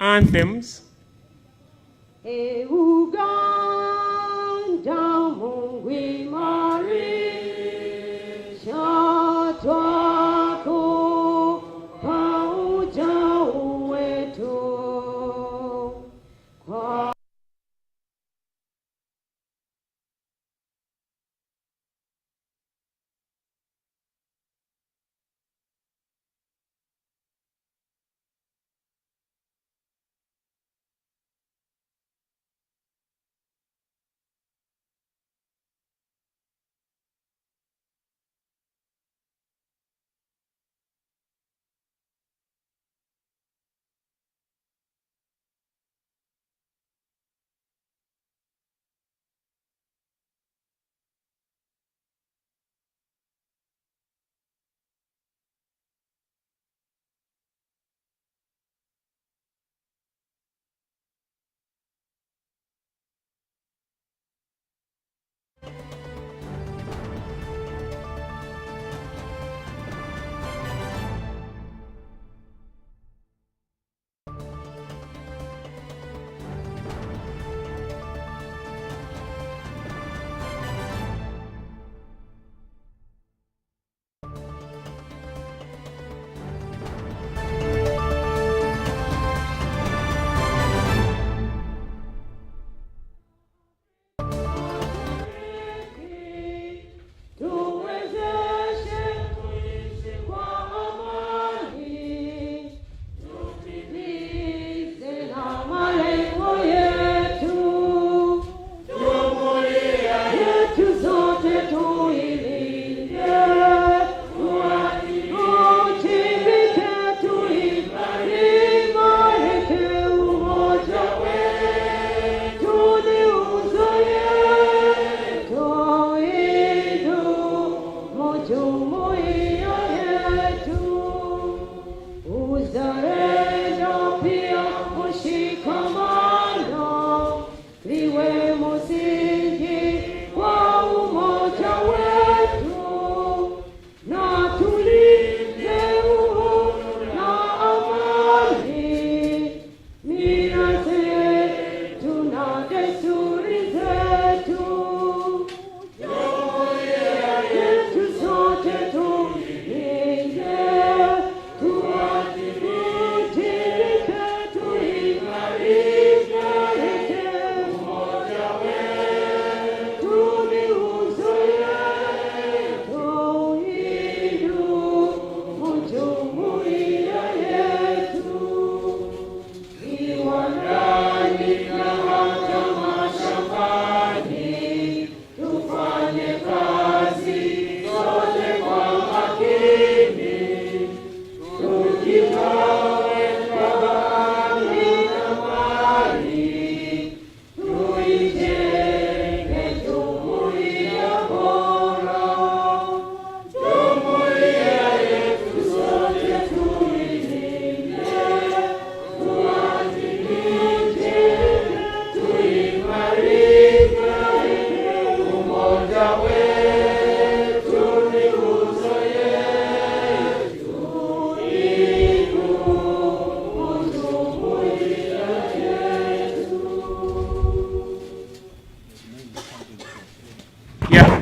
anthems.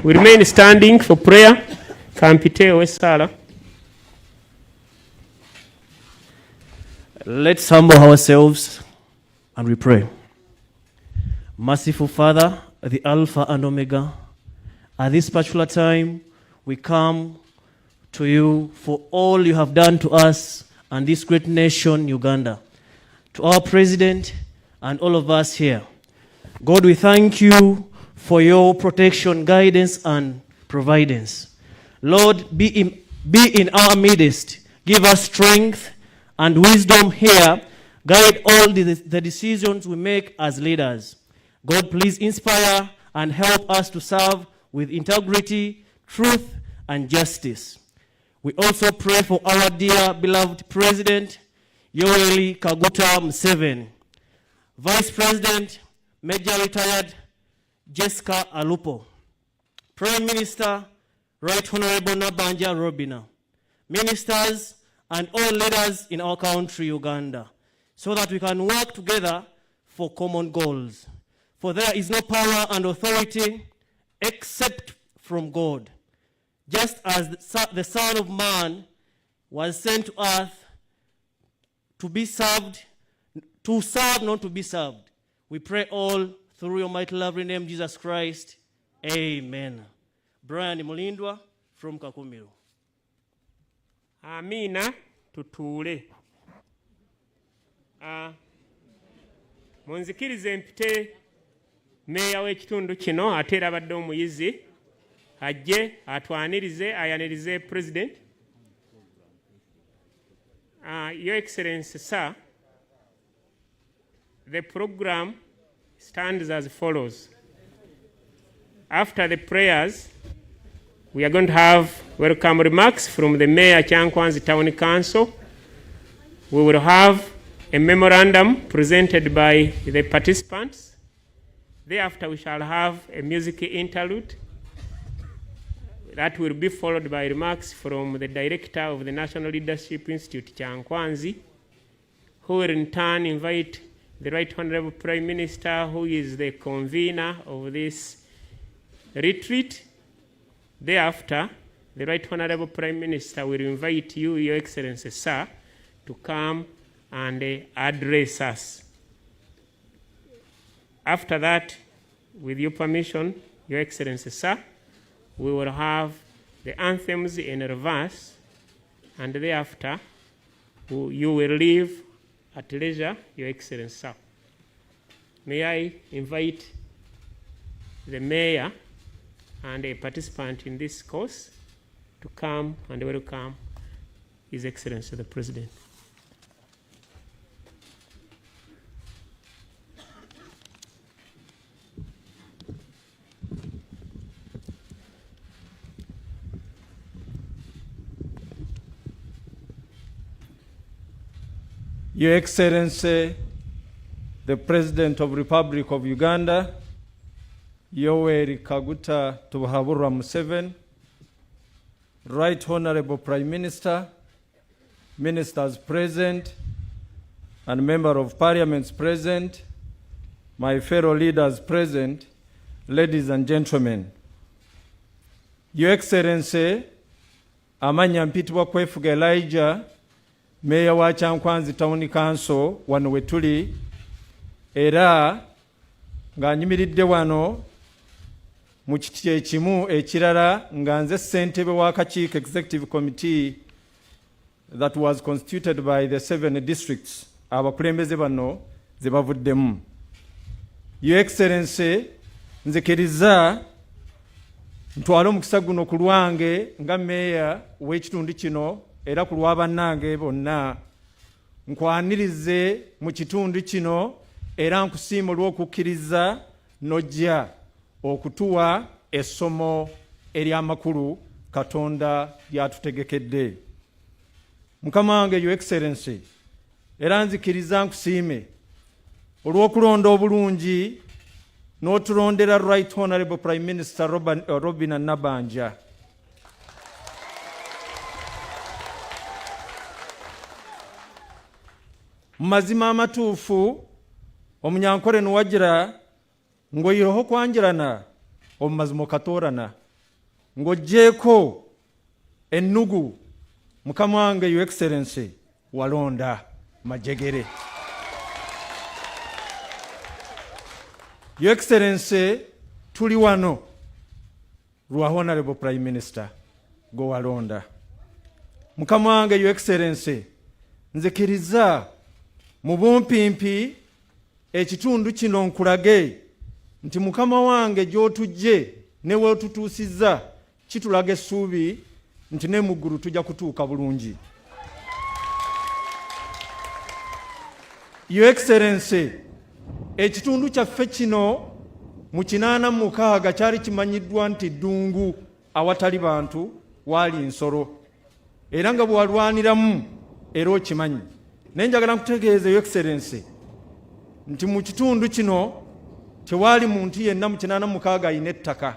We remain standing for prayer. Kampiteo Sala. Let's humble ourselves and we pray. Merciful Father, the Alpha and Omega, at this particular time, we come to you for all you have done to us and this great nation, Uganda, to our President and all of us here. God, we thank you for your protection, guidance, and providence. Lord, be in our midst. Give us strength and wisdom here. Guide all the decisions we make as leaders. God, please inspire and help us to serve with integrity, truth, and justice. We also pray for our dear beloved President, Yoweri Kaguta Museveni, Vice President, Major Retired Jessica Alupo, Prime Minister, Right Honorable Nabanja Robina, ministers, and all leaders in our country, Uganda, so that we can work together for common goals. For there is no power and authority except from God. Just as the Son of Man was sent to earth to be served, to serve, not to be served. We pray all through your mighty lovely name, Jesus Christ. Amen. Brian Mulindwa from Kakumiro. Amina tutuule. Munzikirize mpite meya w'ekitundu kino ate era abadde omuyizi ajje atwanirize ayanirize president. Your Excellency, sir, the program stands as follows. After the prayers, we are going to have welcome remarks from the Mayor, Kyankwanzi Town Council. We will have a memorandum presented by the participants. Thereafter, we shall have a music interlude that will be followed by remarks from the Director of the National Leadership Institute, Kyankwanzi, who will in turn invite the Right Honorable Prime Minister, who is the convener of this retreat. Thereafter, the Right Honorable Prime Minister will invite you, Your Excellency, sir, to come and address us. After that, with your permission, Your Excellency, sir, we will have the anthems in reverse, and thereafter, you will leave at leisure, Your Excellency, sir. May I invite the Mayor and a participant in this course to come and welcome His Excellency the President. Your Excellency, the President of the Republic of Uganda, Yoweri Kaguta Tuhaburwa Museveni, Right Honorable Prime Minister, Ministers present, and Member of Parliament present, my fellow leaders present, ladies and gentlemen. Your Excellency, amanya mpitibwa Kwefuga Elijah, Mayor wa Kyankwanzi Town Council wano wetuli, era nga nyimiridde wano mu kiti ekimu ekirala nga nze ssentebe w'akakiiko Executive Committee that was constituted by the 7 districts abakulembeze bano ze bavuddemu. Your Excellency, nzikiriza ntwala omukisa guno ku lwange nga Mayor w'ekitundu kino era ku lwa bannange bonna nkwanirize mu kitundu kino era nkusiima olw'okukkiriza n'ojja okutuwa essomo ery'amakulu Katonda lyatutegekedde. Mukama wange Your Excellency, era nzikiriza nkusiime olw'okulonda obulungi n'otulondera Right Honorable Prime Minister Robina Nabanja. Mazima amatuufu omunyankole nuwagira ngoyiroho kwanjirana omumazima okatorana ng'oggyeko ennugu Mukama wange Your Excellency walonda majegere. Your Excellency, tuli wano lwa Honorable Prime Minister go walonda. Mukama wange Your Excellency, nzikiriza mu bumpimpi ekitundu kino nkulage nti Mukama wange gy'otujje ne weetutuusizza kitulaga essuubi nti ne mu ggulu tujja kutuuka bulungi. Your Excellency, ekitundu kyaffe kino mu 86 kyali kimanyiddwa nti ddungu awatali bantu waali nsolo era nga bwalwaniramu era okimanyi. Naye njagala nkutegeeza Your Excellency nti mu kitundu kino tewaali muntu yenna mu 86 alina ettaka,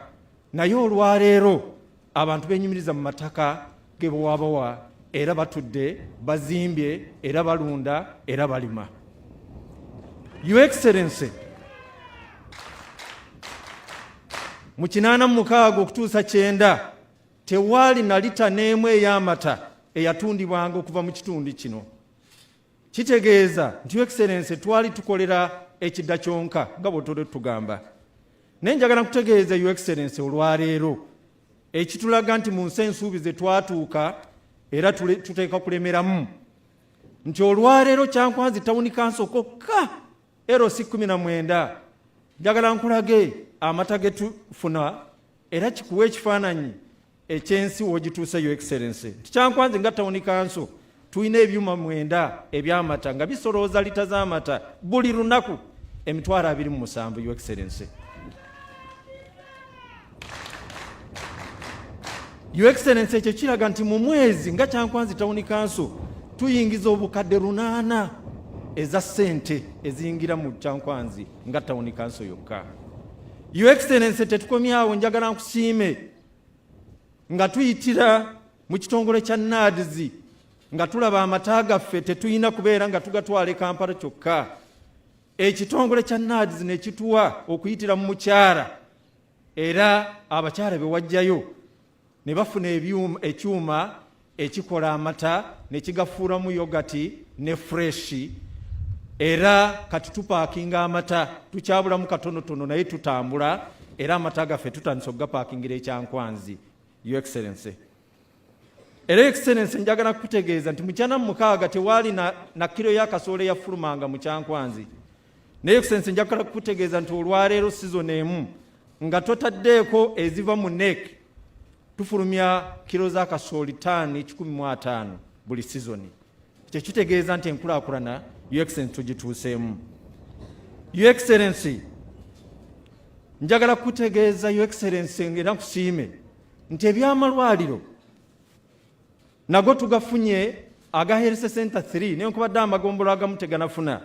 naye olwaleero abantu beenyumiriza mu mataka ge bwabawa era batudde bazimbye era balunda era balima. Your Excellency, mu 86 okutuusa 9 tewaali na lita n'emu ey'amata eyatundibwanga okuva mu kitundu kino. Kitegeeza nti Your Excellency twali tukolera ekidda kyonka nga bw'otole tugamba. Naye njagala kutegeeza Your Excellency olwaleero ekitulaga nti mu nsi ensuubize twatuuka era tuteeka kulemeramu nti olwaleero Kyankwanzi Town Council kokka LC19 njagala nkulage amata ge tufuna era kikuwa ekifaananyi ekyensi w'ogituusa Your Excellency. Kyankwanzi nga Town Council tulina ebyuma 9 eby'amata nga bisolooza lita z'amata buli lunaku 27,000 Your Excellency. Your Excellency ekyo kiraga nti mu mwezi nga Kyankwanzi Town Council tuyingiza obukadde 8 eza ssente eziyingira mu Kyankwanzi nga Town Council yokka. Your Excellency tetukomyawo, njagala nkusiime nga tuyitira mu kitongole kya NADS nga tulaba amata gaffe tetuyina kubeera nga tugatwala e Kampala kyokka. Ekitongole kya NADS ne kituwa okuyitira mu mukyala era abakyala be wajjayo ne bafuna ekyuma ekikola amata ne kigafuuramu yogati ne freshi era kati tupaakinga amata tukyabulamu katonotono naye tutambula era amata gaffe tutandise okugapaakingira e Kyankwanzi. Your Excellency, era Excellency njagala kutegeeza nti mu 96 tewaali na kilo ya kasoole yafulumanga mu Kyankwanzi. Naye Excellency njagala kutegeeza nti olwaleero season emu nga totaddeeko eziva mu NEC tufulumya kilo za kasooli ttaani 15 buli season. Kyekitegeeza nti enkulaakulana Your Excellency tugituuseemu. Your Excellency, njagala kutegeeza Your Excellency era nkusiime nti ebyamalwaliro nago tugafunye aga Health Center 3 nenkubadde amagombolo agamu teganafuna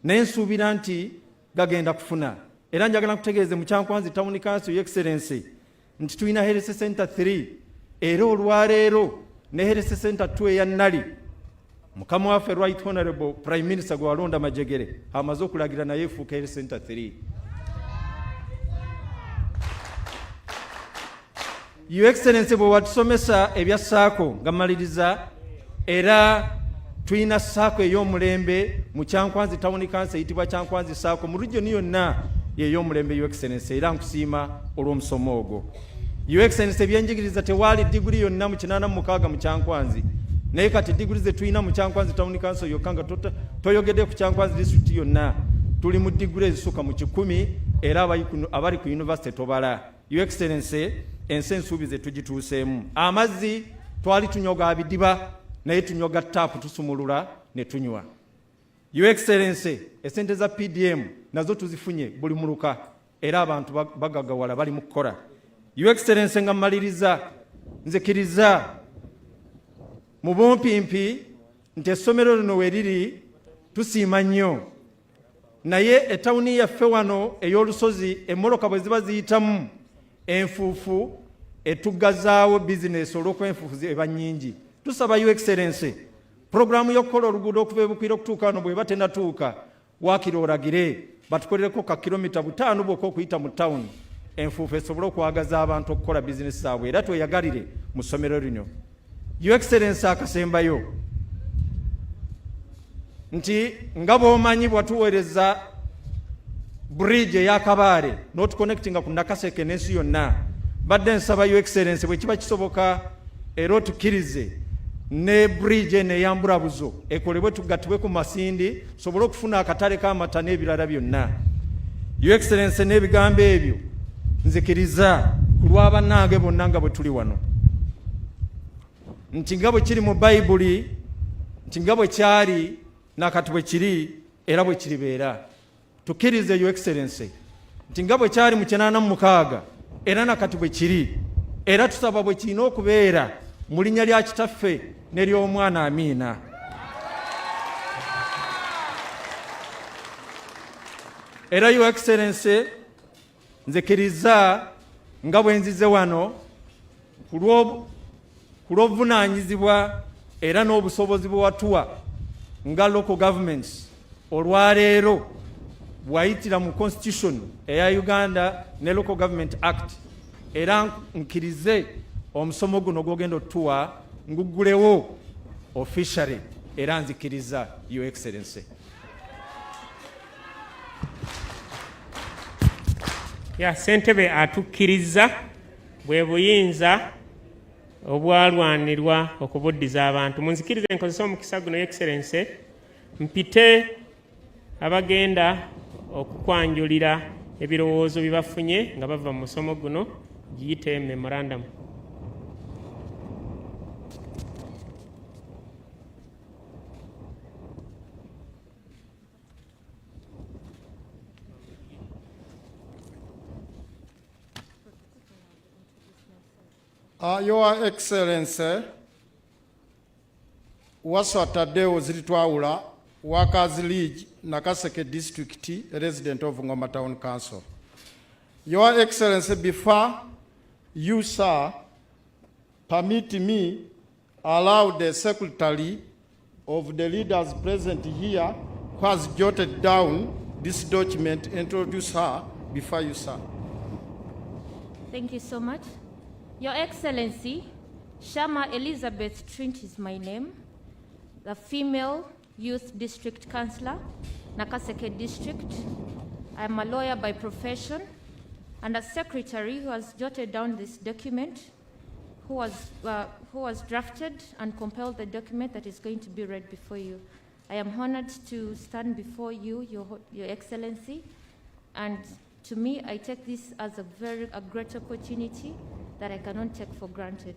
naye nsuubira nti gagenda kufuna. Era njagala kutegeeze mu Kyankwanzi Town Council Your Excellency nti tulina Health Center 3 era olwaleero ne Health Center 2 eya Nali mukama waffe Right Honorable Prime Minister gwe walonda Majegere amaze okulagira naye efuuka Health Center 3. Your Excellency bwe watusomesa ebya saako nga maliriza era tulina saako ey'omulembe mu Kyankwanzi Town Council eyitibwa Kyankwanzi saako mu region yonna y'ey'omulembe. Your Excellency era nkusiima olw'omusomo ogwo. Your Excellency ebyenjigiriza tewaali diguli yonna mu 86 mu Kyankwanzi naye kati diguli ze tulina mu Kyankwanzi Town Council yokka nga toyogedde ku Kyankwanzi district yonna tuli mu diguli ezisuka mu 10 era abali ku university tobala. Your Excellency ensi ensuubize tugituuseemu. Amazzi twali tunyoga abidiba naye tunyoga taapu tusumulula ne tunywa. Your Excellency esente za PDM nazo tuzifunye buli muluka era abantu bagagawala bali mu kukola. Your Excellency nga mmaliriza nzikiriza mu bumpimpi nti essomero lino we liri tusiima nnyo naye etawuni yaffe wano ey'olusozi emmoloka bwe ziba ziyitamu enfuufu etugazaawo bizinesi olw'okuba enfuufu eba nnyingi. Tusaba Your Excellency programu y'okukola oluguudo okuva ebukwira okutuuka wano bw'eba tennatuuka waakiri olagire batukolereko ka kilomita 5 bwokka okuyita mu tawuni enfuufu esobole okwagaza abantu okukola bizinesi zaabwe era tweyagalire mu ssomero lino. Your Excellency akasembayo nti nga bw'omanyi bwatuweereza bridge eya Kabaale not connecting ku Nakaseke n'ensi yonna badde nsaba Your Excellency bwe kiba kisoboka era otukkirize ne bridge n'eyambulabuzo ekolebwe tugattibwe ku Masindi sobole okufuna akatale k'amata n'ebirala byonna. Your Excellency n'ebigambo ebyo nzikiriza ku lw'abannange bonna nga bwe tuli wano nti nga bwe kiri mu Bayibuli nti nga bwe kyali nakati bwe kiri era bwe kiribeera. Tukkirize Your Excellency nti nga bwe kyali mu 86 era nakati bwe kiri era tusaba bwe kirina okubeera mu linnya lya kitaffe n'ery'omwana Amiina. Era Your Excellency nzikiriza nga bwe nzize wano ku lw'obuvunaanyizibwa era n'obusobozi bwe watuwa nga local governments olwaleero bwayitira mu constitution eya Uganda ne Local Government Act era nkirize omusomo guno gwogenda otuwa ngugulewo officially era nzikiriza Your Excellency. Ya ssentebe atukkiriza bwe buyinza obwalwanirwa okubuddiza abantu. Munzikirize nkozesa omukisa guno, Your Excellency, mpite abagenda okukwanjulira ebirowoozo bye bafunye nga bava mu musomo guno, giyite memorandum. Your Excellency, waswataddewo zitwawula Workers League Nakaseke District, resident of Ngoma Town Council. Your Excellency, before you, sir, permit me allow the secretary of the leaders present here who has jotted down this document introduce her before you, sir. Thank you so much. Your Excellency, Shama Elizabeth Trint is my name, the female youth district councillor, Nakaseke district. I'm a lawyer by profession and a secretary who has jotted down this document, who was drafted and compiled the document that is going to be read before you. I am honored to stand before you, Your Excellency, and to me, I take this as a great opportunity that I cannot take for granted.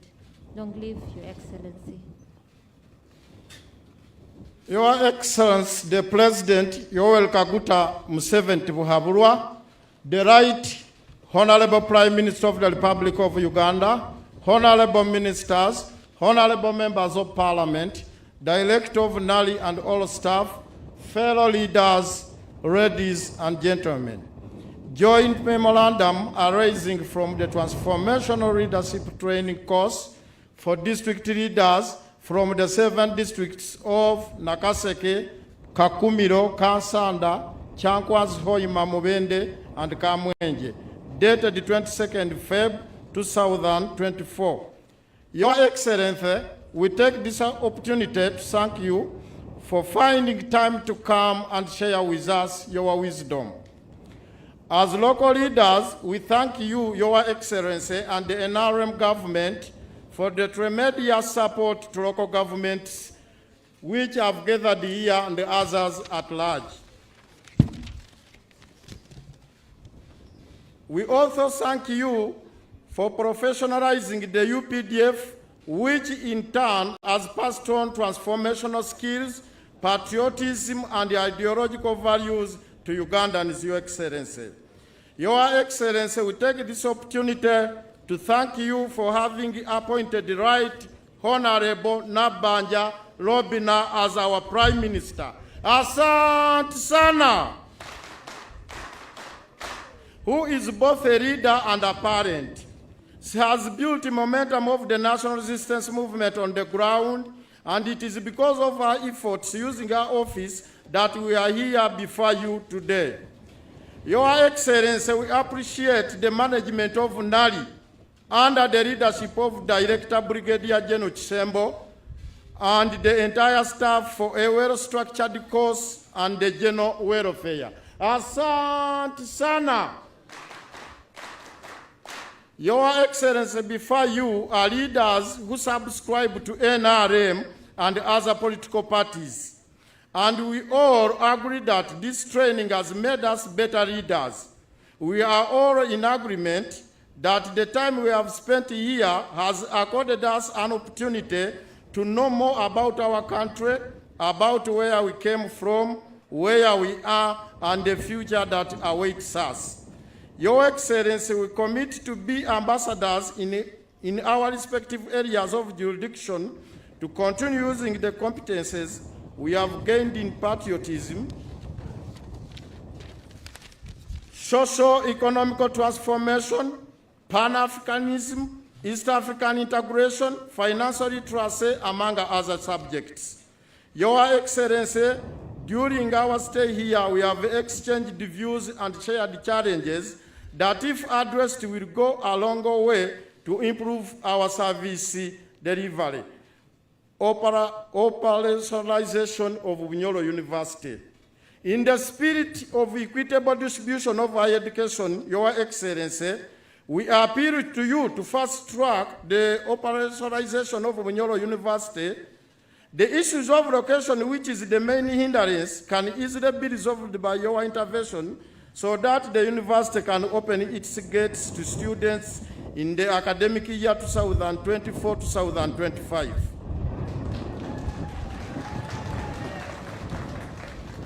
Long live Your Excellency. Your Excellency, the President, Yoweri Kaguta Museveni Buhabulwa, the Right Honorable Prime Minister of the Republic of Uganda, Honorable Ministers, Honorable Members of Parliament, Director of NALI and all staff, fellow leaders, ladies and gentlemen. Joint memorandum arising from the Transformational Leadership Training course for district leaders from the 7 districts of Nakaseke, Kakumiro, Kansanda, Chankwas, Hoima, Mubende, and Kamwenje, dated the 22nd Feb 2024. Your Excellency, we take this opportunity to thank you for finding time to come and share with us your wisdom. As local leaders, we thank you, Your Excellency, and the NRM government for the tremendous support to local governments which have gathered here and the others at large. We also thank you for professionalizing the UPDF, which in turn has passed on transformational skills, patriotism, and ideological values to Ugandans, Your Excellency. Your Excellency, we take this opportunity to thank you for having appointed the Right Honorable Nabanja Robina as our Prime Minister. Asante sana, who is both a leader and a parent. She has built momentum of the national resistance movement on the ground, and it is because of her efforts using her office that we are here before you today. Your Excellency, we appreciate the management of NALI under the leadership of Director Brigadier General Chisembo and the entire staff for a well-structured course and the general welfare. Asante sana. Your Excellency, before you are leaders who subscribe to NRM and other political parties. And we all agree that this training has made us better leaders. We are all in agreement that the time we have spent here has accorded us an opportunity to know more about our country, about where we came from, where we are, and the future that awaits us. Your Excellency, we commit to be ambassadors in our respective areas of jurisdiction to continue using the competences we have gained in patriotism, socio-economical transformation, Pan-Africanism, East African integration, financial literacy, among other subjects. Your Excellency, During our stay here, we have exchanged views and shared challenges that, if addressed, will go a long way to improve our service delivery. Operationalization of Bunyoro University. In the spirit of equitable distribution of higher education, Your Excellency, we appeal to you to fast-track the operationalization of Bunyoro University. The issues of location, which is the main hindrance, can easily be resolved by your intervention so that the university can open its gates to students in the academic year 2024-2025.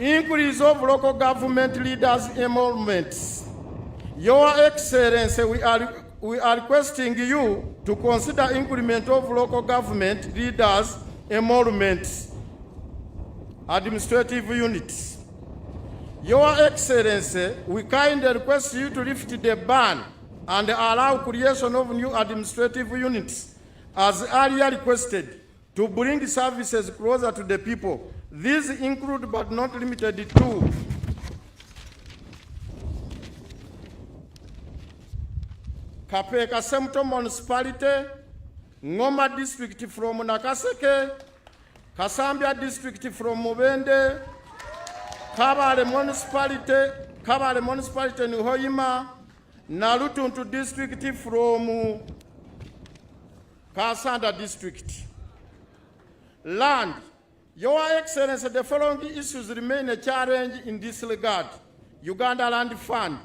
Increase of local government leaders' emoluments. Your Excellency, we are requesting you to consider increment of local government leaders' emoluments, administrative units. Your Excellency, we kindly request you to lift the ban and allow creation of new administrative units as earlier requested to bring services closer to the people. These include but not limited to Kapeka Semto Municipality, Ngoma District from Nakaseke, Kasambia District from Mubende, Kabale Municipality in Hoima, Nalutuntu District from Kasanda District. Land. Your Excellency, the following issues remain a challenge in this regard. Uganda Land Fund.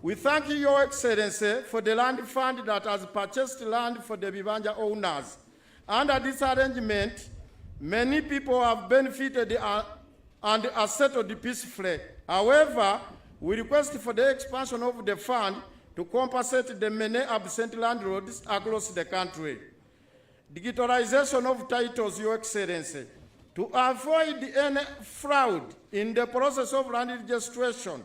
We thank you, Your Excellency, for the land fund that has purchased land for the Bibanja owners. Under this arrangement, many people have benefited and are settled peacefully. However, we request for the expansion of the fund to compensate the many absent landlords across the country. Digitalization of titles, Your Excellency. To avoid any fraud in the process of land registration,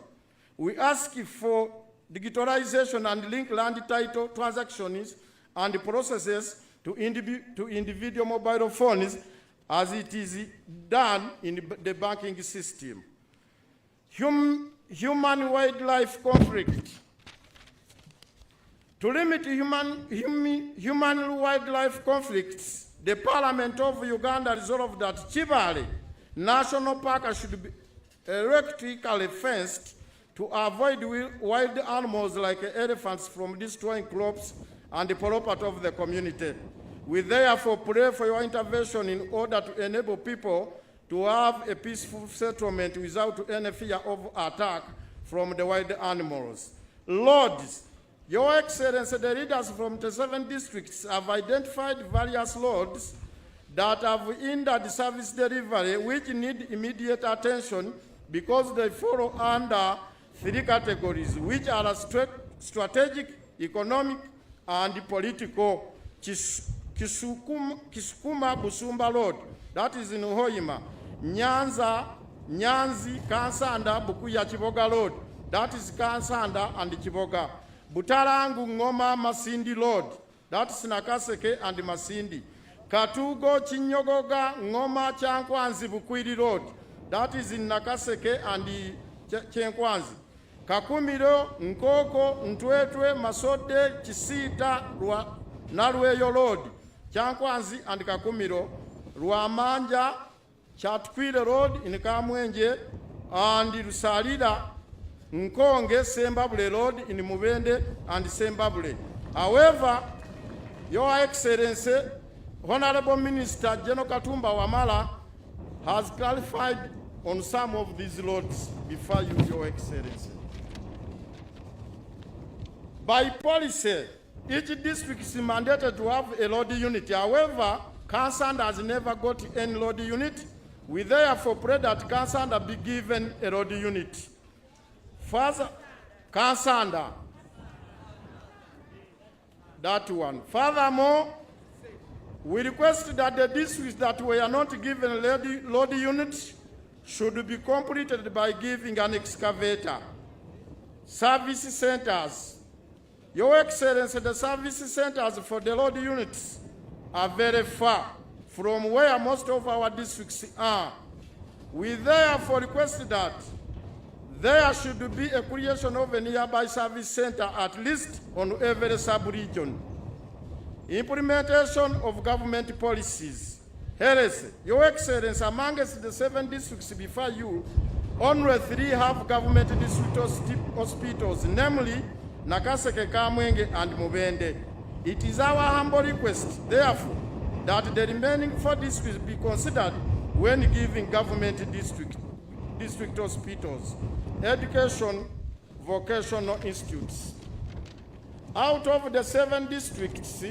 we ask for digitalization and link land title transactions and processes to individual mobile phones as it is done in the banking system. Human-wildlife conflict. To limit human-wildlife conflicts, the Parliament of Uganda resolved that Chibale National Park should be electrically fenced to avoid wild animals like elephants from destroying crops and the property of the community. We therefore pray for your intervention in order to enable people to have a peaceful settlement without any fear of attack from the wild animals. Lords, Your Excellency, the leaders from the 7 districts have identified various roads that have hindered service delivery which need immediate attention because they fall under 3 categories, which are strategic, economic, and political. Kisukuma Busumba Road, that is in Hoima. Nyanzi, Kansanda, Bukuya Chiboga Road, that is Kansanda and Chiboga. Butarangu Ngoma Masindi Road, that is Nakaseke and Masindi. Katugo Chinyogoga Ngoma Chankwanzi Bukwiri Road, that is in Nakaseke and Chenkwanzi. Kakumiro, Nkoko, Ntwetwe, Masode, Chisita, Narweyo Road, Chankwanzi and Kakumiro, Ruamanja, Chatkwile Road in Kamwenje, and Rusalida, Nkonge, Sembabule Road in Mubende and Sembabule. However, Your Excellency, Honorable Minister General Katumba Wamala has clarified on some of these roads before you, Your Excellency. By policy, each district is mandated to have a road unit. However, Kansanda has never got any road unit. We therefore pray that Kansanda be given a road unit. Further, Kansanda, that one. Furthermore, we request that the districts that were not given road units should be completed by giving an excavator. Service centers. Your Excellency, the service centers for the road units are very far from where most of our districts are. We therefore request that there should be a creation of a nearby service center at least on every sub-region. Implementation of government policies. Health. Your Excellency, amongst the 7 districts before you, only 3 have government district hospitals, namely Nakaseke, Kamwenge, and Mubende. It is our humble request, therefore, that the remaining 4 districts be considered when giving government district hospitals, education, vocational institutes. Out of the 7 districts,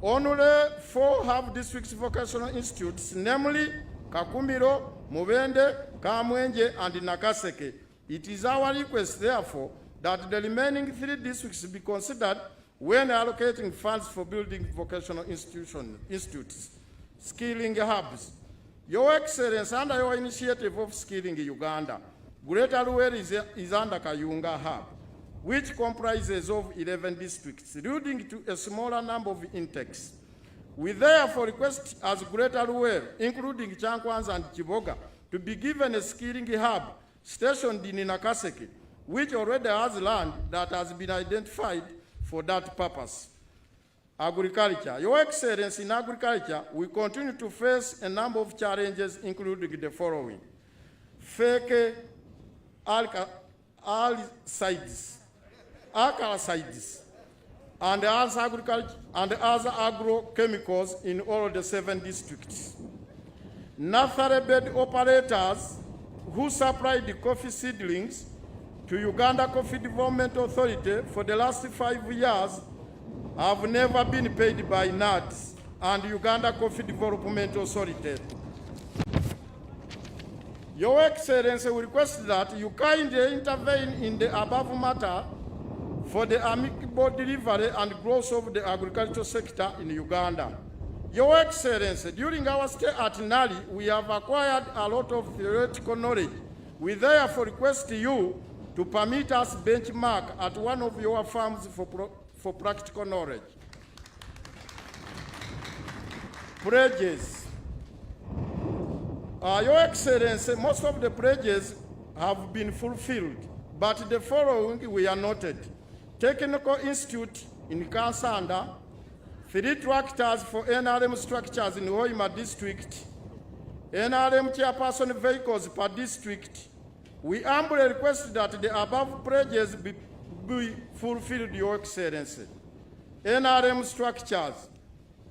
only 4 have district vocational institutes, namely Kakumiro, Mubende, Kamwenje, and Nakaseke. It is our request, therefore, that the remaining 3 districts be considered when allocating funds for building vocational institutes, skilling hubs. Your Excellency, under your initiative of Skilling Uganda, Greater Luwero is under Kayunga Hub, which comprises of 11 districts, leading to a smaller number of intakes. We therefore request as Greater Luwero, including Chankwanza and Kiboga, to be given a skilling hub stationed in Nakaseke, which already has land that has been identified for that purpose. Agriculture. Your Excellency, in agriculture, we continue to face a number of challenges, including the following: fake alkaloids, and other agrochemicals in all the 7 districts. Nursery bed operators who supplied the coffee seedlings to Uganda Coffee Development Authority for the last 5 years have never been paid by NADS and Uganda Coffee Development Authority. Your Excellency, we request that you kindly intervene in the above matter for the amicable delivery and growth of the agricultural sector in Uganda. Your Excellency, during our stay at Nali, we have acquired a lot of theoretical knowledge. We therefore request you to permit us benchmark at one of your farms for practical knowledge. Pledges. Your Excellency, most of the pledges have been fulfilled, but the following we are noted: Technical Institute in Kansanda, 3 tractors for NRM structures in Hoima district, NRM chairperson vehicles per district. We humbly request that the above pledges be fulfilled, Your Excellency. NRM structures.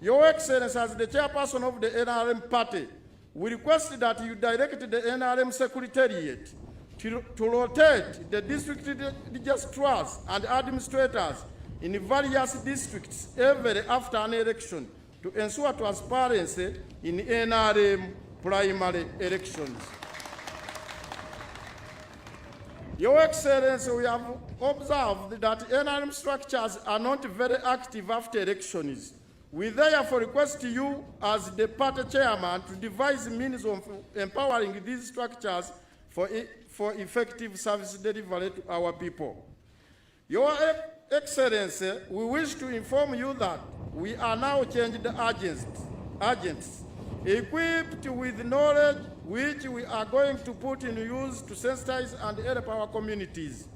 Your Excellency, as the chairperson of the NRM party, we request that you direct the NRM Secretariat to rotate the district registrars and administrators in various districts every after an election to ensure transparency in NRM primary elections. Your Excellency, we have observed that NRM structures are not very active after elections. We therefore request you, as the party chairman, to devise means of empowering these structures for effective service delivery to our people. Your Excellency, we wish to inform you that we are now changed agents, equipped with knowledge which we are going to put in use to sensitize and help our communities.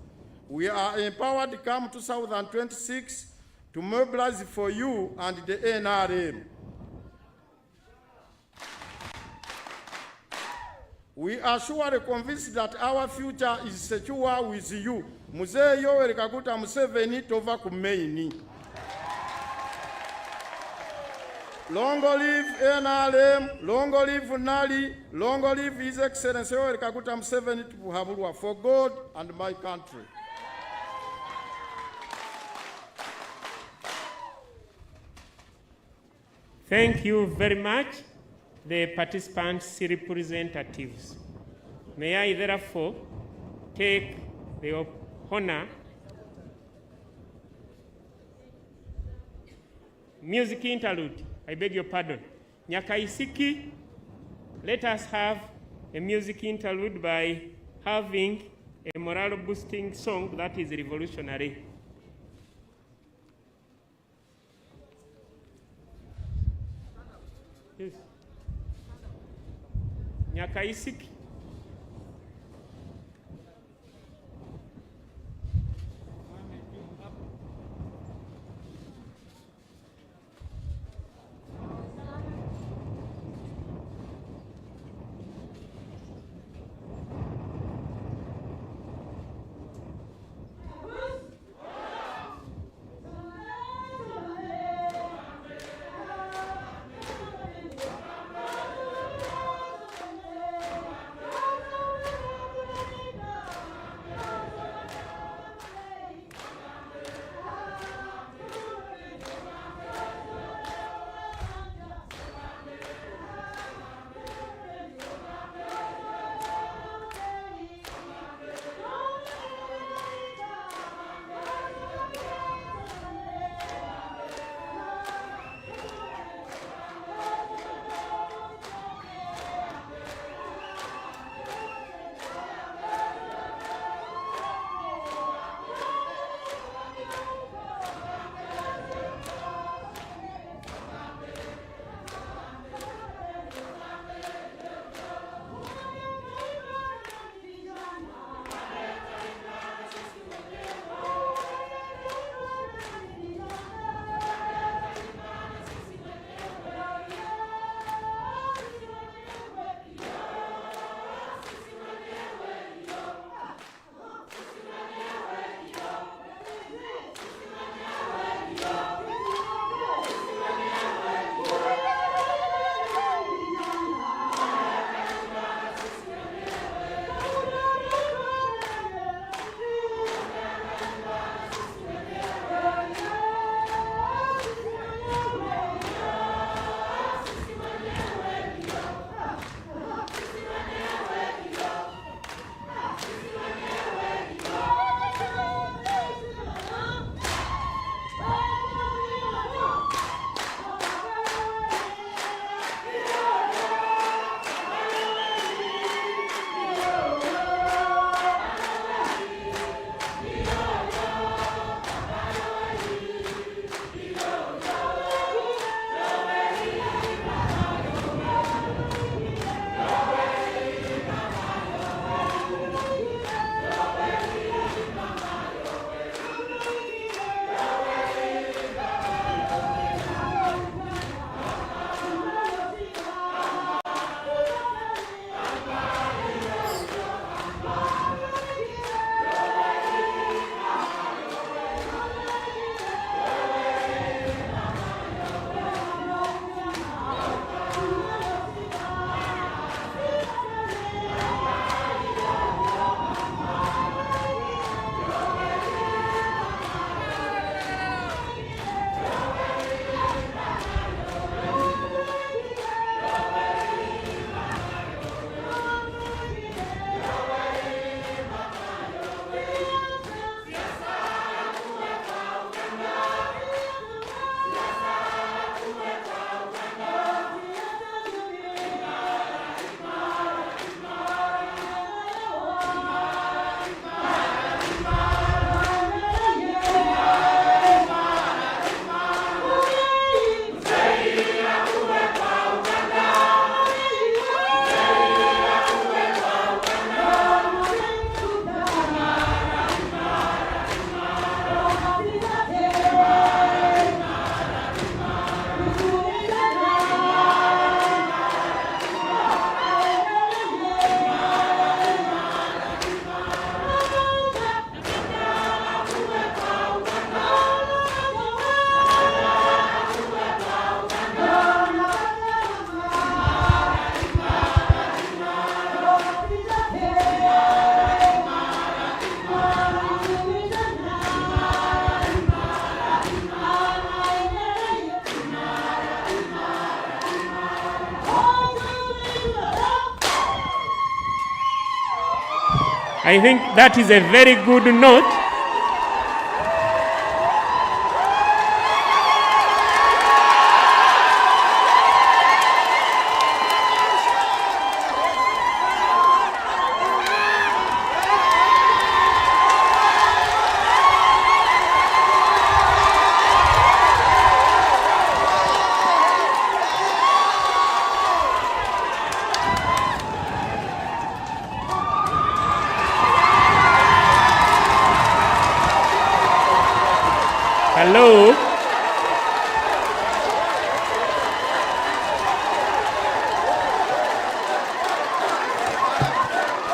We are empowered come 2026 to mobilize for you and the NRM. We are surely convinced that our future is secure with you. Mzee Yoweri Kaguta Museveni tova kumeini. Long live NRM, long live Nali, long live His Excellency Yoweri Kaguta Museveni Tubuhabulwa, for God and my country. Thank you very much, the participants' representatives. May I therefore take the honor. Music interlude, I beg your pardon. Nyakaisiki, let us have a music interlude by having a morale boosting song that is revolutionary. Yes. Nyakaisiki. I think that is a very good note. Hello.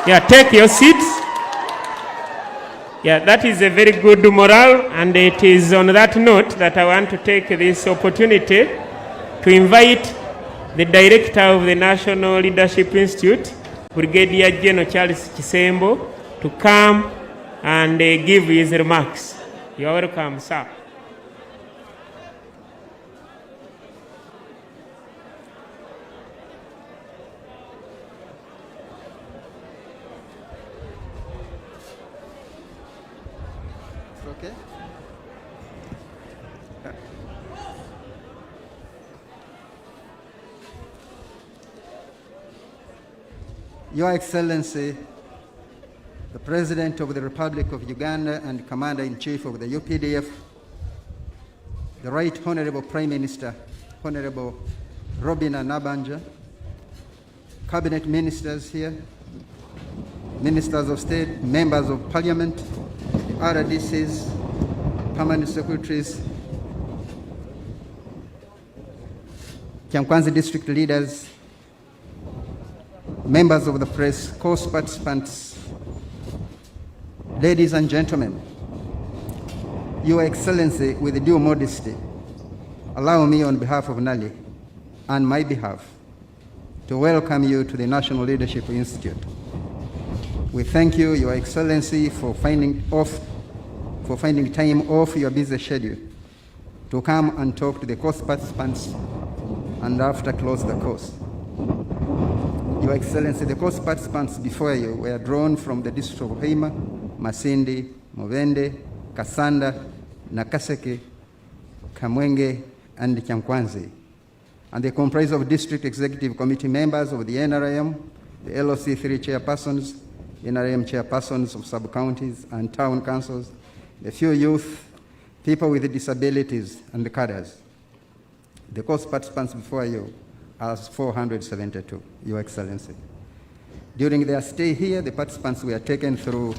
Yeah, take your seats. Yeah, that is a very good morale, and it is on that note that I want to take this opportunity to invite the director of the National Leadership Institute, Brigadier General Charles Kisembo, to come and give his remarks. You are welcome, sir. Okay. Your Excellency, the President of the Republic of Uganda and Commander-in-Chief of the UPDF, the Right Honorable Prime Minister, Honorable Robina Nabanja, Cabinet Ministers here, Ministers of State, Members of Parliament, RDCs, Permanent Secretaries, Kyamkwanzi District leaders, members of the press, course participants, ladies and gentlemen, Your Excellency, with due modesty, allow me on behalf of NALI and my behalf to welcome you to the National Leadership Institute. We thank you, Your Excellency, for finding time off your busy schedule to come and talk to the course participants and after close the course. Your Excellency, the course participants before you were drawn from the district of Hoima, Masindi, Movende, Kasanda, Nakaseke, Kamwenge, and Kyamkwanzi. And they comprise of district executive committee members of the NRM, the LOC3 chairpersons, NRM chairpersons of sub-counties and town councils, a few youth, people with disabilities, and the cadres. The course participants before you are 472, Your Excellency. During their stay here, the participants were taken through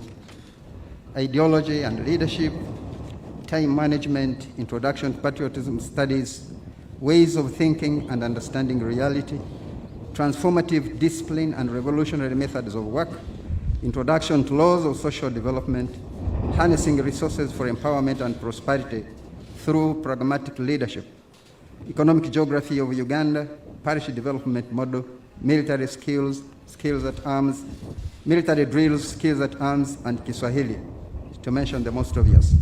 ideology and leadership, time management, introduction to patriotism studies, ways of thinking and understanding reality, transformative discipline and revolutionary methods of work, introduction to laws of social development, harnessing resources for empowerment and prosperity through pragmatic leadership, economic geography of Uganda, parish development model, military skills, skills at arms, military drills, skills at arms, and Kiswahili, to mention the most obvious.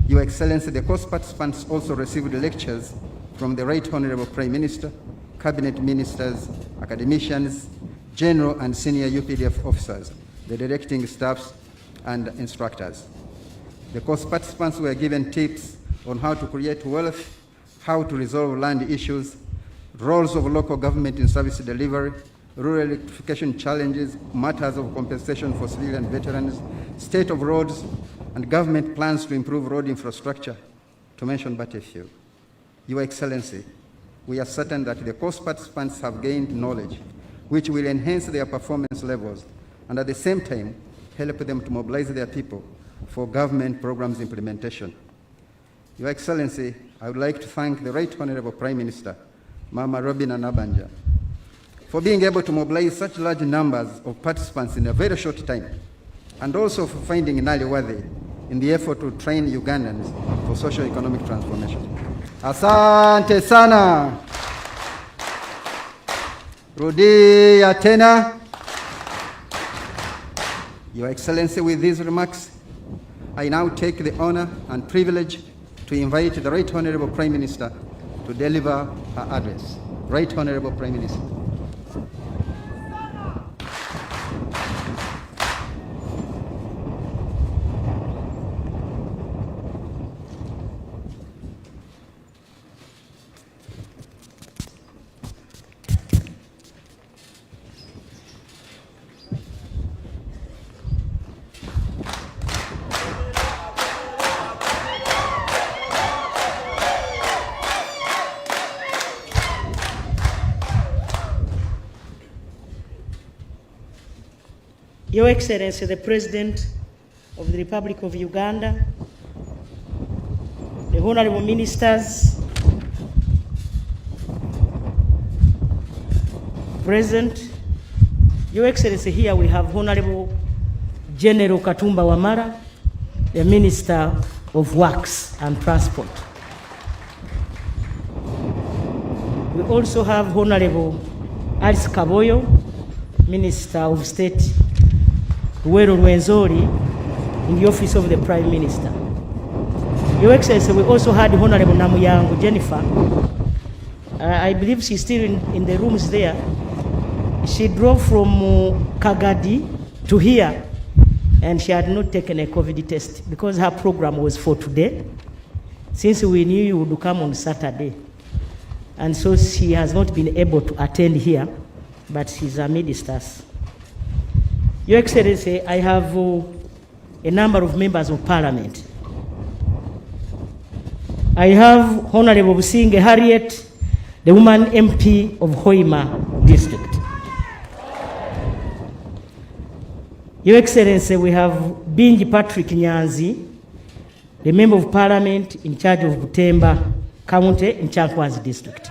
Your Excellency, the course participants also received lectures from the Right Honorable Prime Minister, Cabinet Ministers, academicians, general and senior UPDF officers, the directing staffs, and instructors. The course participants were given tips on how to create wealth, how to resolve land issues, roles of local government in service delivery, rural electrification challenges, matters of compensation for civilian veterans, state of roads, and government plans to improve road infrastructure, to mention but a few. Your Excellency, we are certain that the course participants have gained knowledge which will enhance their performance levels and at the same time help them to mobilize their people for government programs implementation. Your Excellency, I would like to thank the Right Honorable Prime Minister, Mama Robina Nabanja, for being able to mobilize such large numbers of participants in a very short time, and also for finding Nali worthy in the effort to train Ugandans for socio-economic transformation. Asante sana. Rudia tena. Your Excellency, with these remarks, I now take the honor and privilege to invite the Right Honorable Prime Minister to deliver her address. Right Honorable Prime Minister. Your Excellency, the President of the Republic of Uganda, the Honorable Ministers, present. Your Excellency, here we have Honorable General Katumba Wamala, the Minister of Works and Transport. We also have Honorable Alice Kaboyo, Minister of State, Ruwero Rwenzori, in the office of the Prime Minister. Your Excellency, we also had Honorable Namuyangu Jennifer. I believe she's still in the rooms there. She drove from Kagadi to here, and she had not taken a COVID test because her program was for today, since we knew you would come on Saturday. And so she has not been able to attend here, but she's amidst us. Your Excellency, I have a number of members of Parliament. I have Honorable Businge Harriet, the woman MP of Hoima District. Your Excellency, we have Bingi Patrick Nyanzi, the Member of Parliament in charge of Butemba County in Chankwanzi District.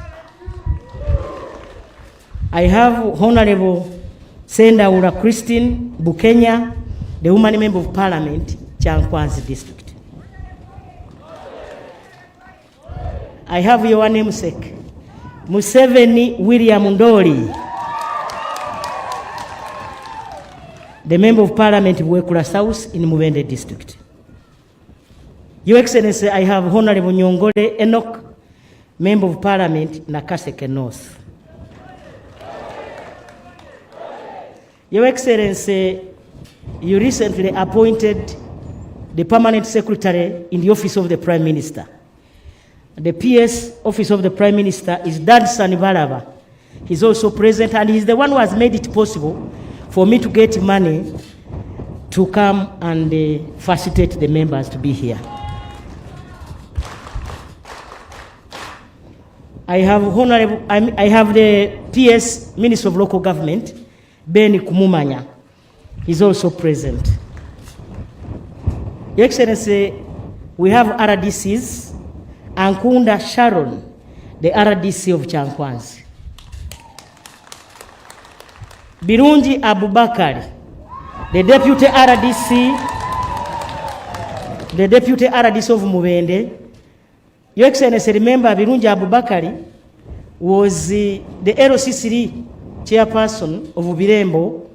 I have Honorable Sendaura Christine Bukenya, the woman Member of Parliament, Chankwanzi District. I have your namesake, Museveni William Ndoli, the Member of Parliament of Wekula South in Mubende District. Your Excellency, I have Honorable Nyongole Enoch, Member of Parliament, Nakaseke North. Your Excellency, you recently appointed the Permanent Secretary in the Office of the Prime Minister. The PS Office of the Prime Minister is Dadson Balaba. He's also present, and he's the one who has made it possible for me to get money to come and facilitate the members to be here. I have the PS Minister of Local Government, Beni Kumumanya. He's also present. Your Excellency, we have RDCs, Ankunda Sharon, the RDC of Chankwanzi. Birungi Abubakari, the Deputy RDC of Mubende. Your Excellency, remember Birungi Abubakari was the LCC chairperson of Birembo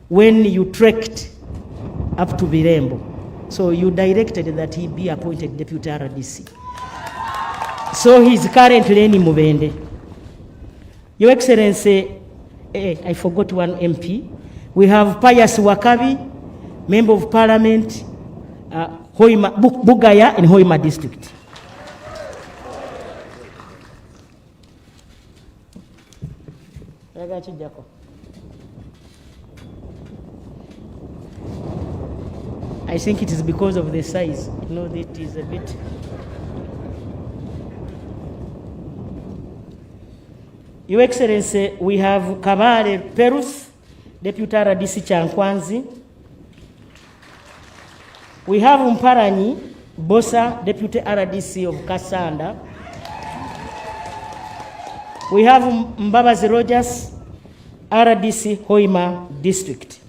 when you trekked up to Birembo. So you directed that he be appointed Deputy RDC. So he's currently in Mubende. Your Excellency, I forgot one MP. We have Pius Wakabi, Member of Parliament, Bugaya in Hoima District. I think it is because of the size. You know, it is a bit. Your Excellency, we have Kabare Perus, Deputy RDC Chankwanzi. We have Mparanyi Bosa, Deputy RDC of Kasanda. We have Mbabazi Rogers, RDC Hoima District.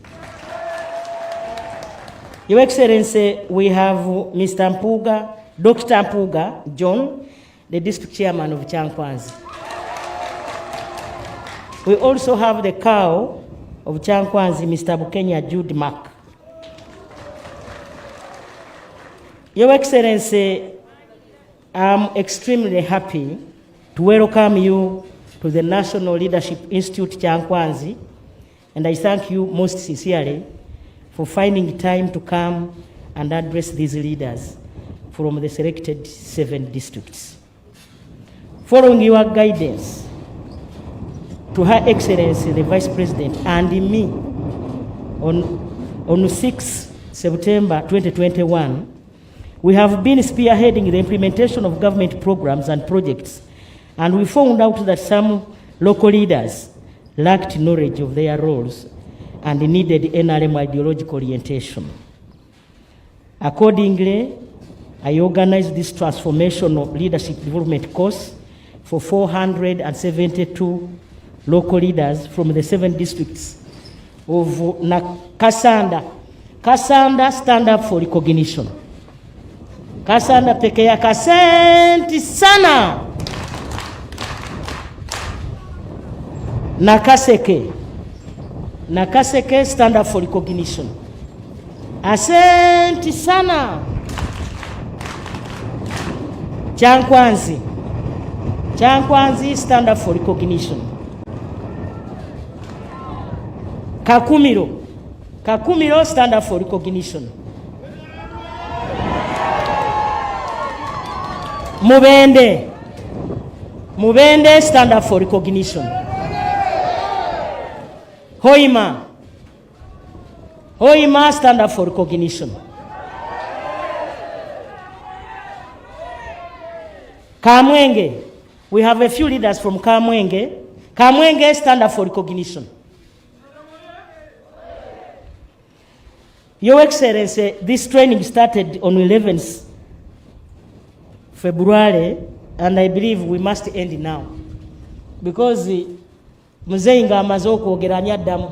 Your Excellency, we have Mr. Mpuga, Dr. Mpuga John, the District Chairman of Chankwanzi. We also have the cow of Chankwanzi, Mr. Bukenya Jude Mark. Your Excellency, I'm extremely happy to welcome you to the National Leadership Institute Chankwanzi, and I thank you most sincerely for finding time to come and address these leaders from the selected 7 districts. Following your guidance, to Her Excellency the Vice President and me on 6 September 2021, we have been spearheading the implementation of government programs and projects, and we found out that some local leaders lacked knowledge of their roles and needed NRM ideological orientation. Accordingly, I organized this transformational leadership development course for 472 local leaders from the 7 districts of Kasanda. Kasanda stand up for recognition. Kasanda peke yake, asante sana. Nakaseke stand up for recognition. Asante sana. Chankwanzi stand up for recognition. Kakumiro stand up for recognition. Mubende stand up for recognition. Hoima stand up for recognition. Kamwenge, we have a few leaders from Kamwenge. Kamwenge stand up for recognition. Your Excellency, this training started on 11th February, and I believe we must end now. Because Museveni nga amaze okwogeranya ddamu.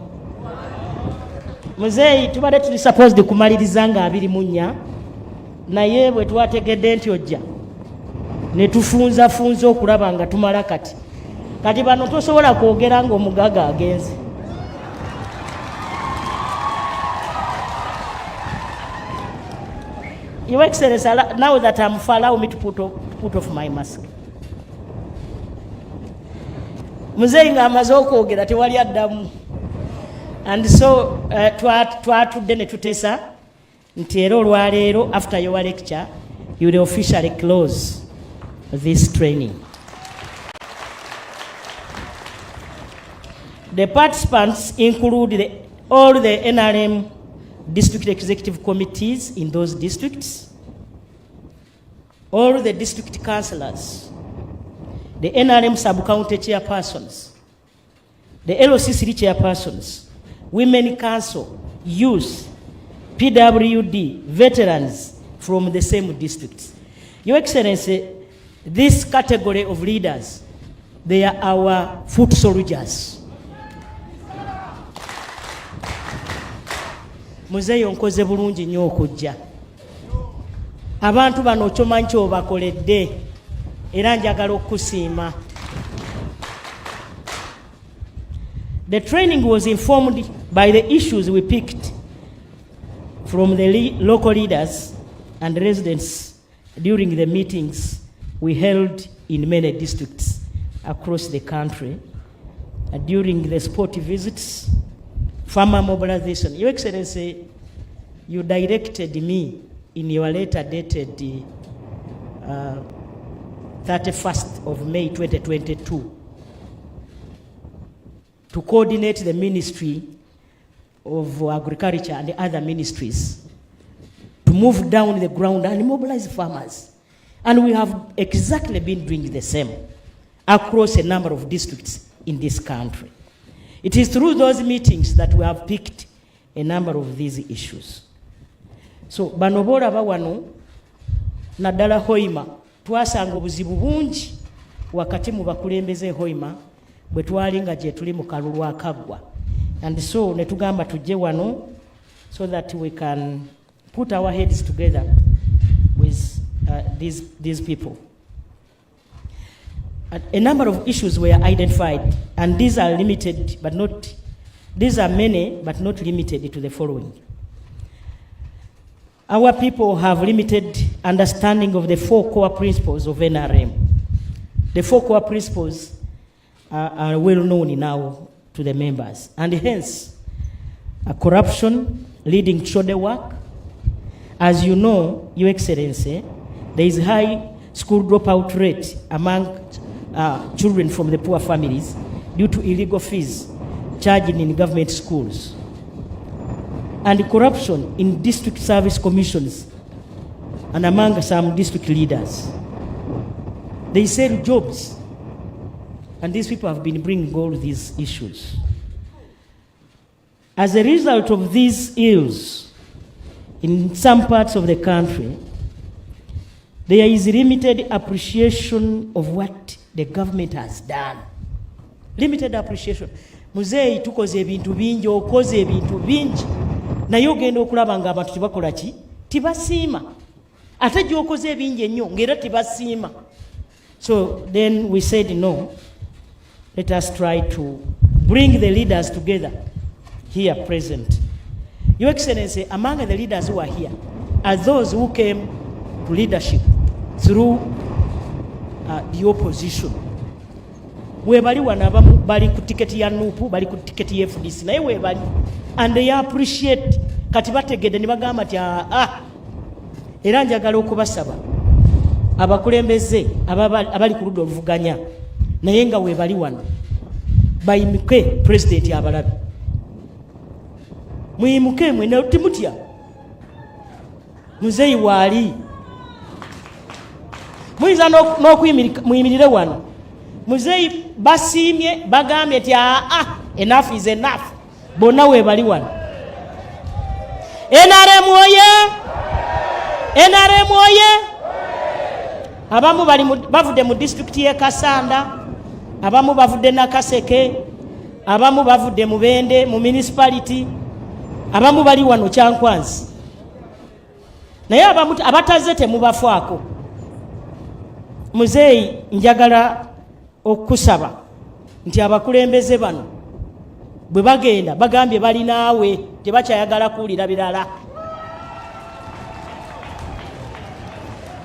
Museveni tubadde tuli supposed kumaliriza nga 24, naye bwe twategedde nti ojja ne tufunza okulaba nga tumala kati bano tosobola kwogera nga omugaga agenze. Your Excellency, now that I'm far, allow me to put off my mask. Museveni nga amaze okwogera tewali addamu. And so twatudde ne tuteesa nti era olwaleero after your lecture you will officially close this training. The participants include all the NRM district executive committees in those districts, all the district councillors, the NRM sub-county chairpersons, the LOCC chairpersons, women council, youth, PWD, veterans from the same districts. Your Excellency, this category of leaders, they are our foot soldiers. Muzeeyi onkoze bulungi nnyo okujja. Abantu bano kyomanyi kyobakoledde era njagala okusiima. The training was informed by the issues we picked from the local leaders and residents during the meetings we held in many districts across the country, during the sport visits, farmer mobilization. Your Excellency, you directed me in your letter dated 31st of May 2022 to coordinate the Ministry of Agriculture and the other ministries to move down the ground and mobilize farmers. And we have exactly been doing the same across a number of districts in this country. It is through those meetings that we have picked a number of these issues. So, bano bolaba wano naddala Hoima twasanga obuzibu bungi wakati mu bakulembeze Hoima bwe twali nga gye tuli mu kalulu akaggwa. And so ne tugamba tujje wano so that we can put our heads together with these people. A number of issues were identified, and these are limited, but not, these are many, but not limited to the following. Our people have limited understanding of the 4 core principles of NRM. The 4 core principles are well known now to the members, and hence, corruption leading to shoulder work. As you know, Your Excellency, there is high school dropout rate among children from the poor families due to illegal fees charged in government schools, and corruption in district service commissions and among some district leaders. They sell jobs, and these people have been bringing all these issues. As a result of these ills, in some parts of the country, there is limited appreciation of what the government has done. Limited appreciation. Muzeeyi tukoze ebintu bingi, okoze ebintu bingi, naye ogenda okulaba nga abantu tebakola ki? Tibasiima. Ate gy'okoze ebingi ennyo ng'era tibasiima. So then we said no, let us try to bring the leaders together here present. Your Excellency, among the leaders who are here are those who came to leadership through the opposition. Webali wana abamu bali ku tiketi ya NUP, bali ku tiketi ya FDC, naye webali, and they appreciate kati bategedde ne bagamba nti era njagala okubasaba abakulembeze abali ku ludda oluvuganya naye nga webali wano bayimuke president abalabe, muyimuke mwene timutya muzeeyi waali muyinza n'okuyimirire wano. Muzeeyi basiimye bagambye nti enough is enough, bonna webali wano. NRM oye! NRM oye! Abamu bavudde mu district y'e Kasanda, abamu bavudde Nakaseke, abamu bavudde mu Bende mu municipality, abamu bali wano Kyankwanzi. Naye abataze temubafaako. Muzeeyi, njagala okusaba nti abakulembeze bano bwe bagenda bagambye bali naawe, tebakyayagala kuwulira birala.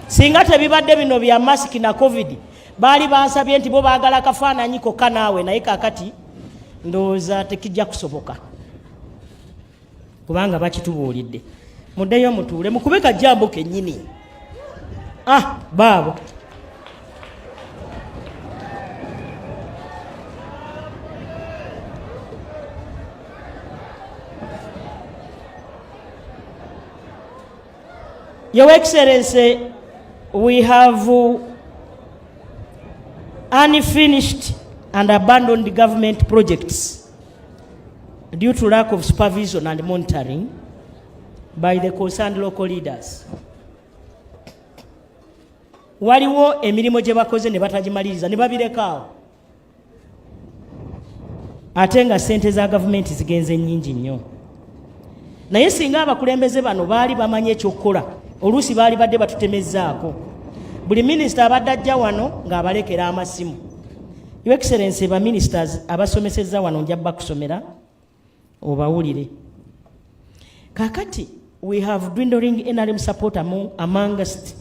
Singa tebibadde bino bya masiki na covid, baali bansabye nti bo baagala kafaananyi kokka naawe, naye kaakati ndowooza tekijja kusoboka kubanga bakitubuulidde. Muddeyo mutuule mukube kajjambo kennyini. Baabo Your Excellency, we have unfinished and abandoned government projects due to lack of supervision and monitoring by the concerned local leaders. Waliwo emirimu gye bakoze ne batagimaliriza ne babirekaawo, ate nga ssente za gavumenti zigenze nnyingi nnyo. Naye singa abakulembeze bano baali bamanyi ekyokukola, oluusi baali badde batutemezzaako. Buli minisita abadde ajja wano ng'abalekera amasimu. Your Excellency, ba ministers abasomesezza wano nja bakusomera obawulire. Kakati we have dwindling NRM support amongst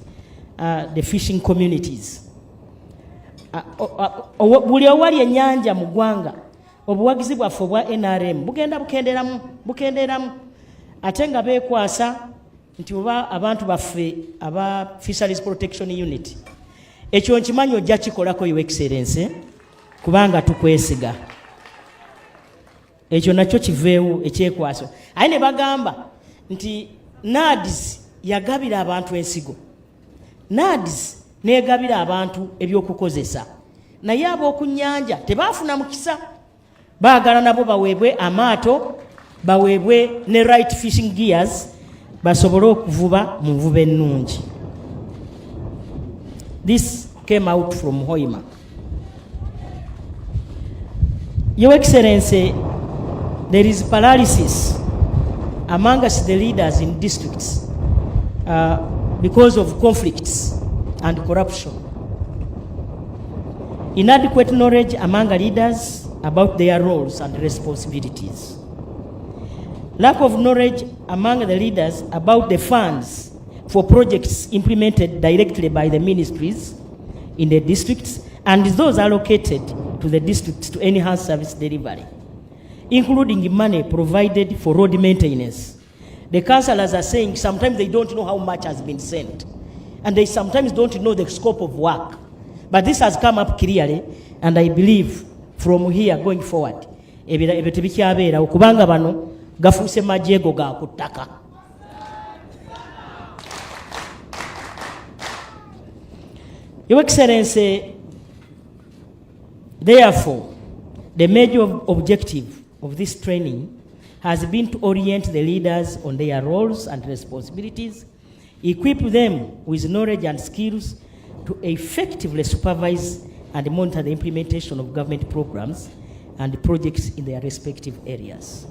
the fishing communities. Buli awali ennyanja mu ggwanga obuwagizi bwaffe obwa NRM bugenda bukendeeramu ate nga beekwasa nti oba abantu baffe aba Fisheries Protection Unit. Ekyo nkimanyi ojja kikolako, Your Excellency, kubanga tukwesiga. Ekyo nakyo kiveewo ekyekwaso. Aye ne bagamba nti NADS yagabira abantu ensigo, NADS negabira abantu ebyokukozesa, naye ab'oku nnyanja tebaafuna mukisa. Baagala nabo baweebwe amaato, baweebwe ne right fishing gears, basobole okuvuba mu nvuba ennungi. This came out from Hoima. Your Excellency, there is paralysis amongst the leaders in districts because of conflicts and corruption. Inadequate knowledge among leaders about their roles and responsibilities. Lack of knowledge among the leaders about the funds for projects implemented directly by the ministries in the districts and those allocated to the districts to enhance service delivery, including money provided for road maintenance. The councillors are saying sometimes they don't know how much has been sent, and they sometimes don't know the scope of work. But this has come up clearly, and I believe from here going forward, ebyo tebikyabeera okubanga bano gafuuse majeego ga ku ttaka. Your Excellency, therefore, the major objective of this training has been to orient the leaders on their roles and responsibilities, equip them with knowledge and skills to effectively supervise and monitor the implementation of government programs and projects in their respective areas.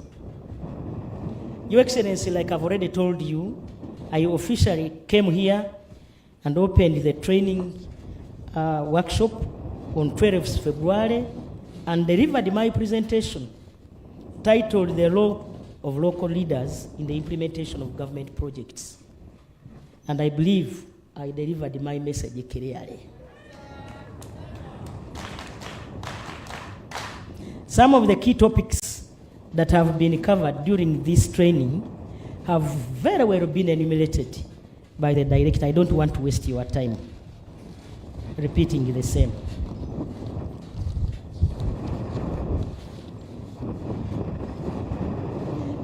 Your Excellency, like I've already told you, I officially came here and opened the training workshop on 12th February and delivered my presentation titled The Role of Local Leaders in the Implementation of Government Projects. And I believe I delivered my message clearly. Some of the key topics that have been covered during this training have very well been enumerated by the director. I don't want to waste your time repeating the same.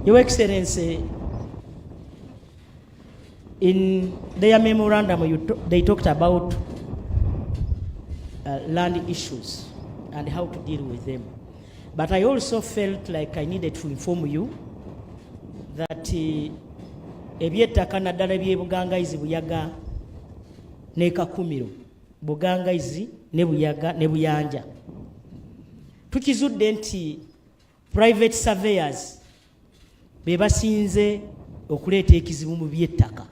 Your Excellency, in their memorandum, they talked about land issues and how to deal with them. But I also felt like I needed to inform you that ebyettaka naddala ebyebugangaizi buyaga ne kakumiro bugangaizi ne buyaga ne buyanja tukizudde nti private surveyors be basinze okuleeta ekizibu mu byettaka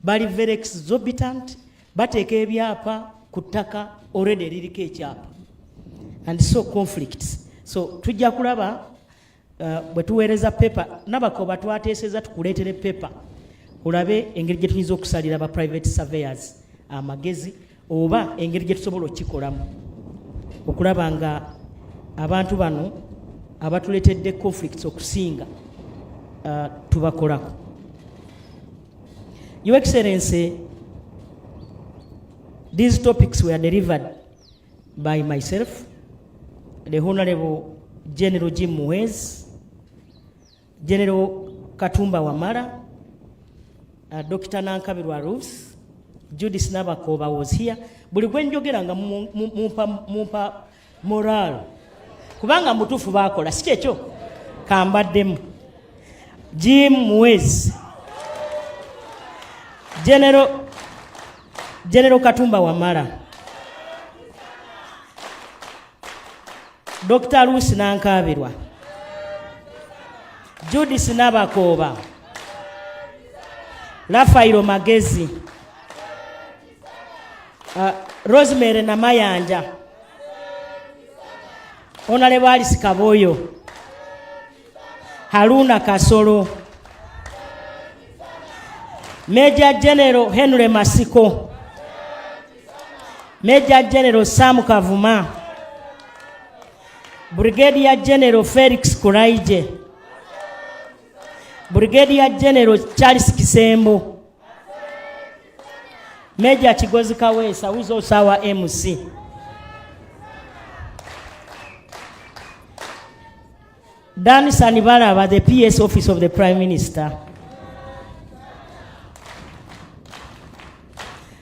bali very exorbitant bateeka ebyapa ku ttaka already liriko ekyapa and so conflicts. So tujja kulaba bwe tuweereza paper nabakoba twateeseza tukuleetere paper olabe engeri gye tuyinza okusalira ba private surveyors amagezi oba engeri gye tusobola okikolamu okulaba nga abantu bano abatuleetedde conflicts okusinga tubakolako. Your Excellency, these topics were delivered by myself, the Honorable General Jim Muhez, General Katumba Wamala, Dr. Nankabirwa Ruth, Judith Nabakoba was here. Buli gwe njogeranga mumpa moral. Kubanga mutufu bakola si kyekyo kambaddemu. Jim Muhez, General Katumba Wamala, Dr. Ruth Nankabirwa, Judith Nabakoba, Rafairo Magezi, Rosemary Namayanja, Honorable Alice Kaboyo, Haruna Kasolo, Major General Henry Masiko, Major General Sam Kavuma, Brigadier General Felix Kuraije, Brigadier General Charles Kisembo, Major Chigozi Kawesa, who is also our MC. Dan Sanibalaba, the PS Office of the Prime Minister.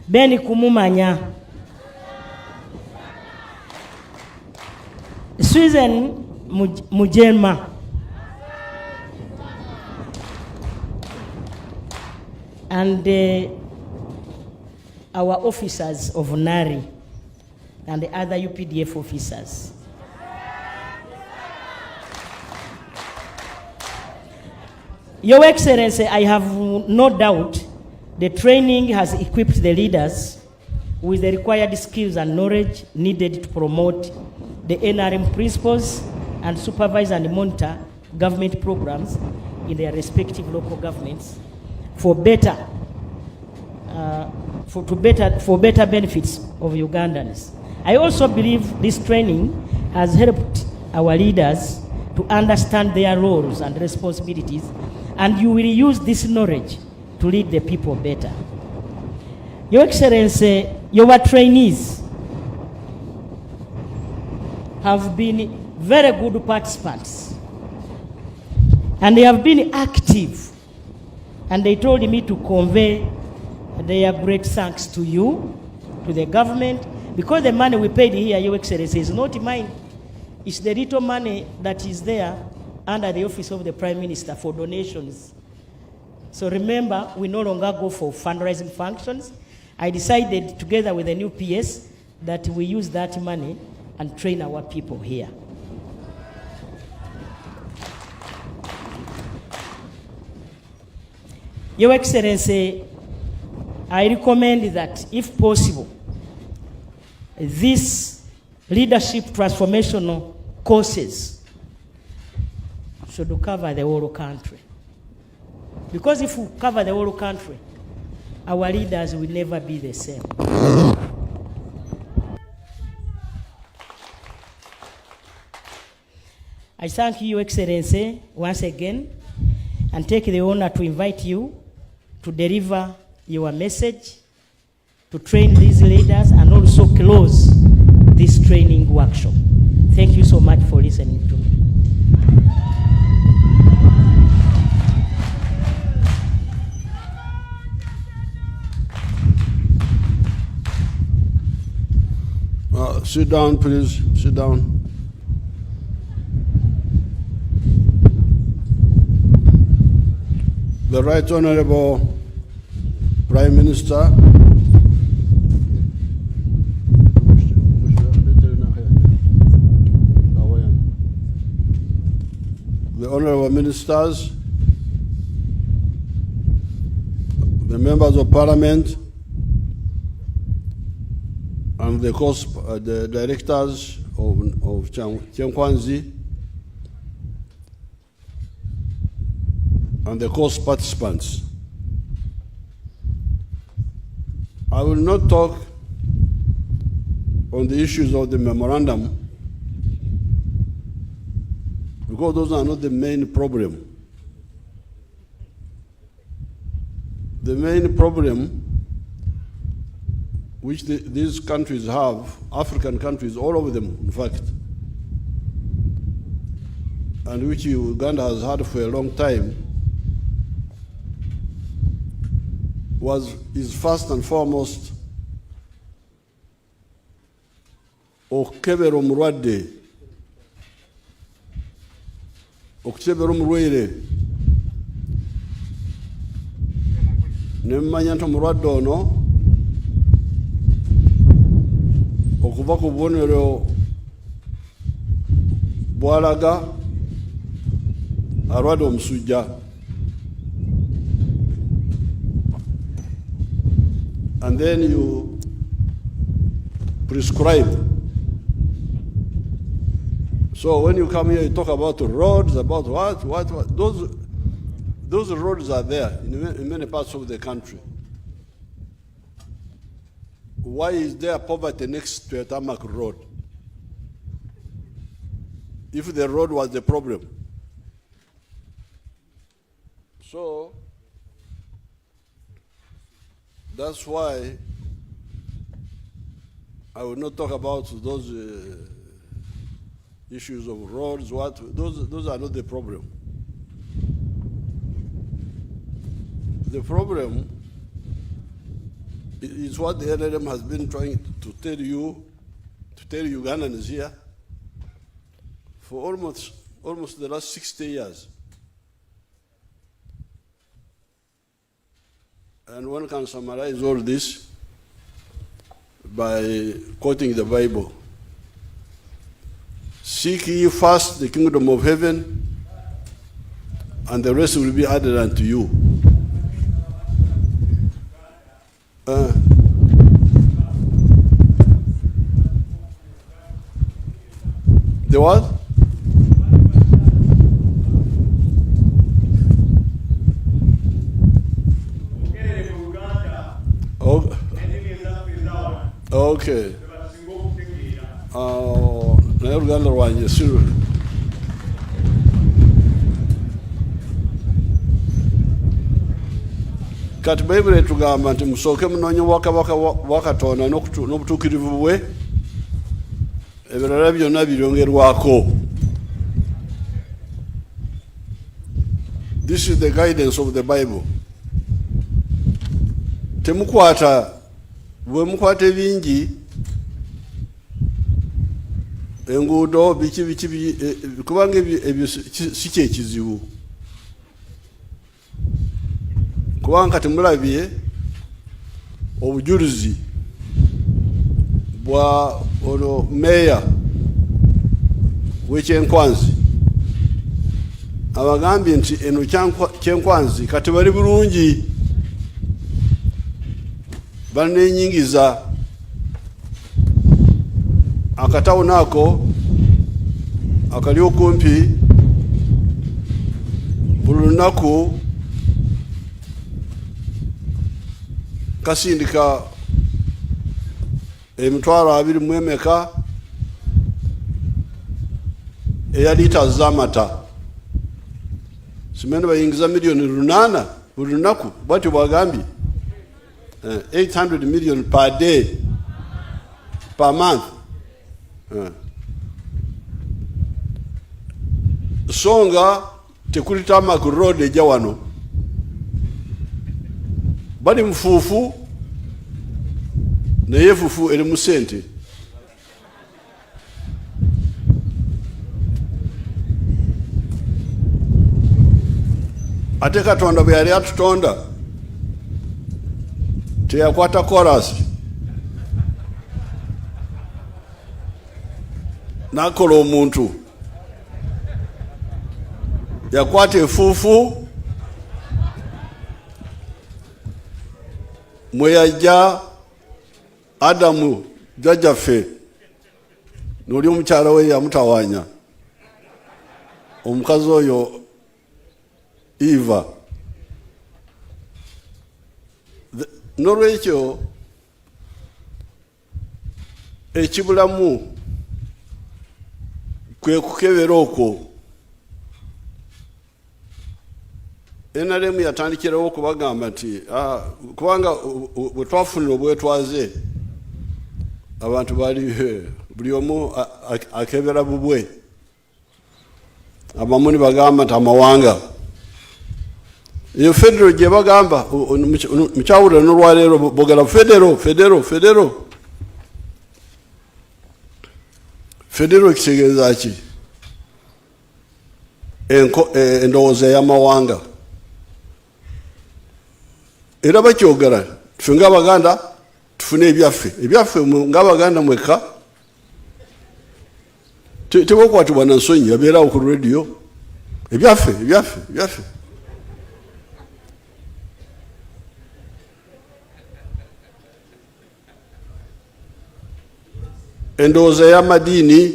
Beni Kumumanya, Susan Mujelma, and our officers of NARI and the other UPDF officers. Your Excellency, I have no doubt the training has equipped the leaders with the required skills and knowledge needed to promote the NRM principles and supervise and monitor government programs in their respective local governments for better benefits of Ugandans. I also believe this training has helped our leaders to understand their roles and responsibilities, and you will use this knowledge to lead the people better. Your Excellency, your trainees have been very good participants, and they have been active, and they told me to convey their great thanks to you, to the government, because the money we paid here, Your Excellency, is not mine. It's the little money that is there under the office of the Prime Minister for donations. So remember, we no longer go for fundraising functions. I decided, together with the new PS, that we use that money and train our people here. Your Excellency, I recommend that, if possible, these leadership transformational courses should cover the whole country. Because if we cover the whole country, our leaders will never be the same. I thank you, Excellency, once again, and take the honor to invite you to deliver your message, to train these leaders, and also close this training workshop. Thank you so much for listening to me. Sit down, please. Sit down. The Right Honorable Prime Minister, the Honorable Ministers, the Members of Parliament, and the directors of Chenkwanzi, and the course participants. I will not talk on the issues of the memorandum because those are not the main problem. The main problem which these countries have, African countries, all of them, in fact, and which Uganda has had for a long time, is first and foremost okukebera omulwadde, okukebera omulwaire ne mmanya nti omulwadde ono okuva ku bubonero bw'alaga alwadde omusujja. And then you prescribe. So when you come here, you talk about roads, about what. Those roads are there in many parts of the country. Why is there poverty next to a tarmac road? If the road was the problem. So that's why I will not talk about those issues of roads. Those are not the problem. The problem is what the NLM has been trying to tell Ugandans here for almost the last 60 years. And one can summarize all this by quoting the Bible. Seek ye first the kingdom of heaven, and the rest will be added unto you. The what? Okay. Naye oluganda lwange siru. Kati Bayibuli etugamba nti musooke munoonye obwakabaka bwa Katonda n'obutuukirivu bwe, ebirala byonna biryongerwako. This is the guidance of the Bible. Bwe mukwata ebingi enguudo biki kubanga ebyo si kyekizibu kubanga temulabye obujulizi bwa ono meya w'Ekyenkwanzi abagambye nti eno Kyenkwanzi kati bali bulungi banenyingiza akatawo nako akali okumpi buli lunaku kasindika emitwalo 20 eya litres z'amata simene bayingiza milioni 8 buli lunaku bwatyo bwagambye 800 million per day per month. Songa tekuli tarmac road ejja wano bali mufuufu naye fufu eri mu ssente ate Katonda bwe yali atutonda teyakwata chorus nakola omuntu yakwata efuufu mwe yajja Adamu jjajjaffe n'oli omukyala we yamutawaanya omukazi oyo Eva n'olwekyo ekibulamu kwe kukebera okwo NRM yatandikirawo okubagamba nti kubanga bwe twafunira obwetwaze abantu bali buli omu akebera bubwe abamu bagamba nti amawanga iyo federal gye bagamba mukyawulira n'olwaleero bogera federal kitegeeza ki endowooza y'amawanga era bakyogera ffe ng'Abaganda tufune ebyaffe ng'Abaganda mweka tebakwatibwa na nsonyi abeerawo ku radio ebyaffe endowooza y'amadiini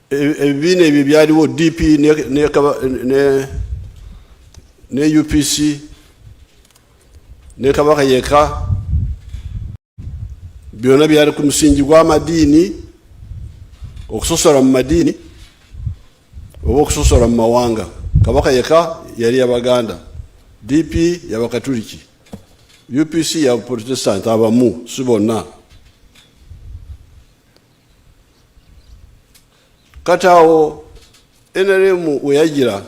ebibiina ebyo byaliwo DP ne UPC ne Kabaka yeka byonna byali ku musingi gw'amadiini okusosola mu madiini oba okusosola mu mawanga. Kabaka yeka yali y'Abaganda, DP y'Abakatuliki, UPC y'Abaprotestant abamu si bonna. Kati awo NRM we yagira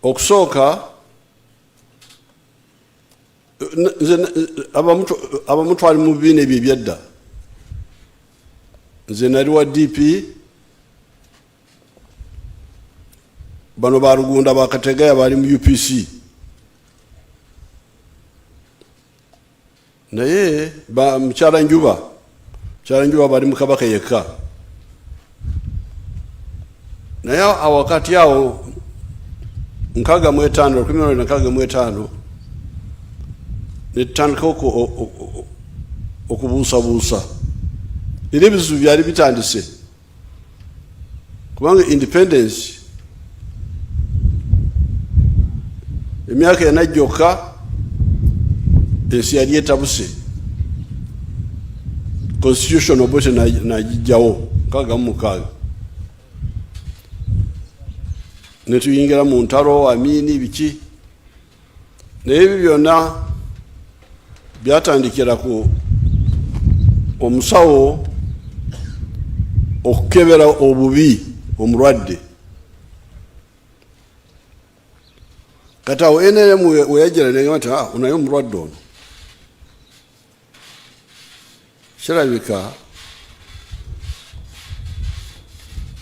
okusooka abamu twali mu bibiina ebyo ebyadda. Nze nali wa DP, bano ba Rugunda Bakategaya bali mu UPC. Naye mukyala Njuba bali mu Kabaka yekka. Naye awakati awo 1965 netandika okubuusabuusa era ebizibu byali bitandise kubanga independence emyaka enajjoka ensi yali etabuse, constitution obote najijjawo 66 netuyingira mu ntalo amini biki. Naye ebyo byonna byatandikira ku omusawo okukebera obubi omulwadde. Kati awo NRM weyagira negamba nti unayo omulwadde ono kirabika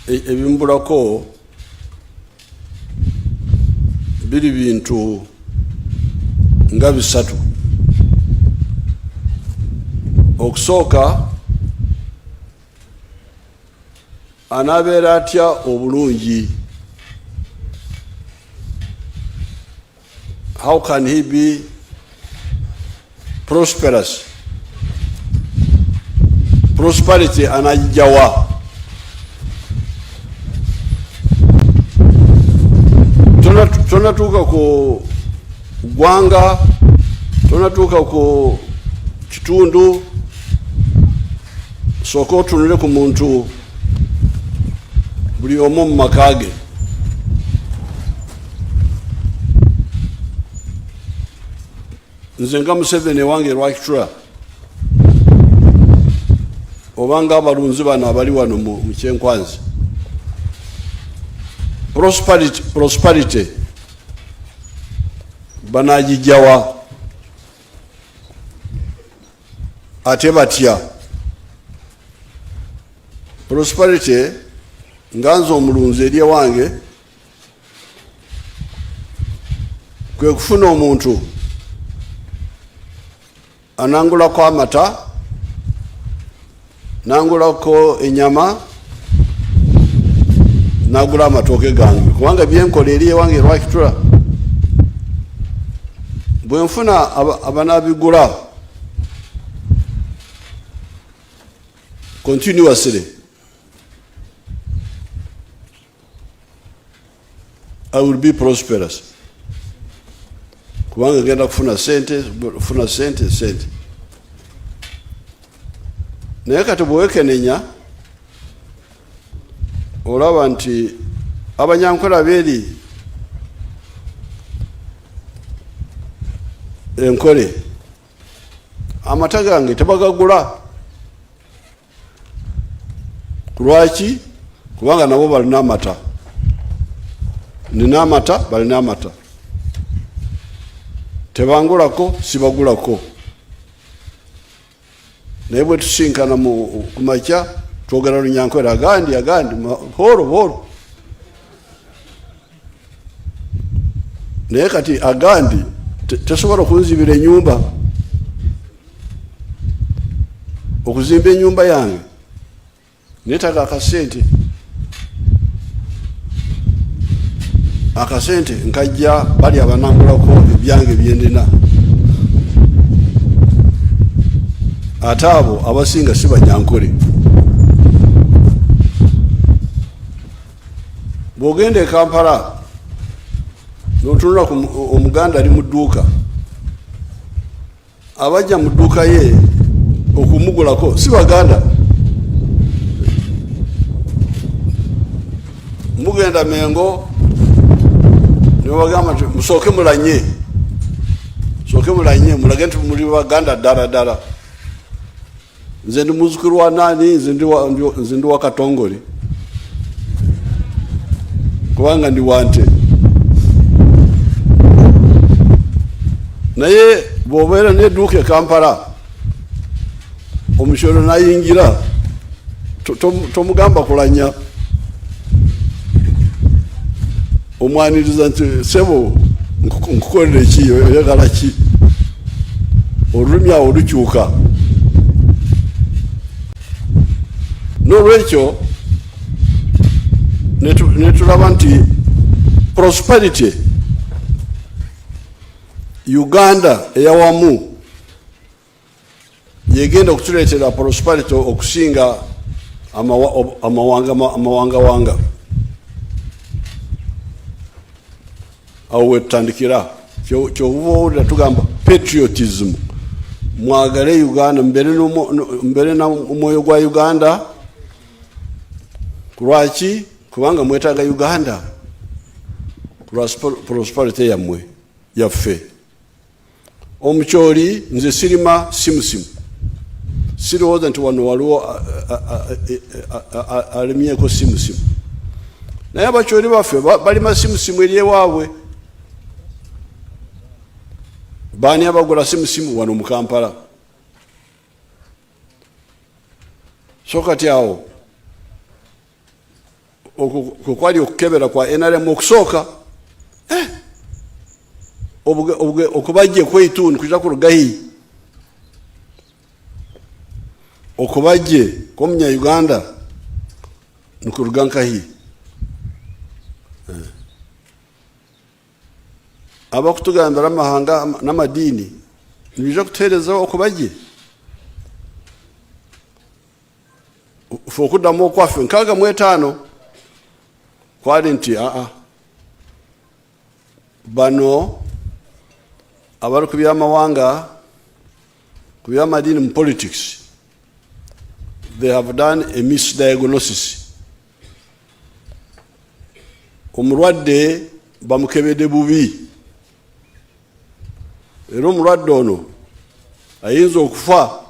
ebimbulako biri bintu nga bisatu. Okusooka, anaabeera atya obulungi? How can he be prosperous? Prosperity anagijawa. Tonatuuka ku gwanga, tonatuuka ku kitundu, sooka otunule ku muntu buli omu mu maka ge. Nze nga Museveni wange Lwakitula, obanga abalunzi bano abali wano mu Kyenkwanzi, prosperity banagijawa ate batya? Prosperity nga nze omulunzi eri ewange kwe kufuna omuntu anangulako amata, nangulako enyama, nagula amatooke gange, kubanga byenkola eri ewange Lwakitula bwe nfuna abanabigula continuously, I will be prosperous. Kubanga genda kufuna sente. Naye kati bwewekenenya olaba nti abanyankola beeri enkole amata gange tebagagula. Lwaki? Kubanga nabo balina amata, nina amata, balina amata, tebangulako, sibagulako. Naye bwe tusinkana ku makya twogera Lunyankwera, agandi horo. Naye kati agandi tesobola okunzibira ennyumba, okuzimba ennyumba yange neetaaga akasente nkajja bali abanangulako ebyange byendina. Ate abo abasinga si banyankole. Bw'ogenda e Kampala n'otunula omuganda ali mu dduuka, abajja mu dduuka ye okumugulako si baganda. Mugenda Mengo nebagamba nti musooke mulanye, mulage nti muli baganda ddala. Nze ndi muzzukulu wa nani? Nze ndi wa Katongole, kubanga ndi wante. Naye bw'obeera n'edduuka e Kampala, omukyolo n'ayingira, tomugamba kulanya, omwaniriza nti sebo nkukolera ki, oyagala ki? Olulimi awo lukyuka. N'olwekyo netulaba nti prosperity Uganda eyawamu yegenda okutuleetera prosperity okusinga amawanga. Awo wetutandikira, kyobuva owulira tugamba patriotism. Mwagale Uganda, mbere na omwoyo gwa Uganda. Lwaki? Kubanga mwetaaga Uganda prosperity yammwe yaffe. Omukyoli nze sirima simusimu, sirowooza nti wano waliwo alimyeko simusimu. Naye abakyoli baffe balima simusimu eri ewaabwe. Baani abagula simusimu wano mu Kampala? so kati awo kwali okukebera kwa NRM okusooka okubajje kweitundu kuja kurugahi okubajje komunya Uganda nkurugankahi abakutugambira amahanga n'amadini nibija kuterezaho okubajje fokuddamu okwaffe 65 kwali nti bano abali ku byamawanga ku byamadini mu politics, they have done a misdiagnosis. Omulwadde bamukebedde bubi era omulwadde ono ayinza okufa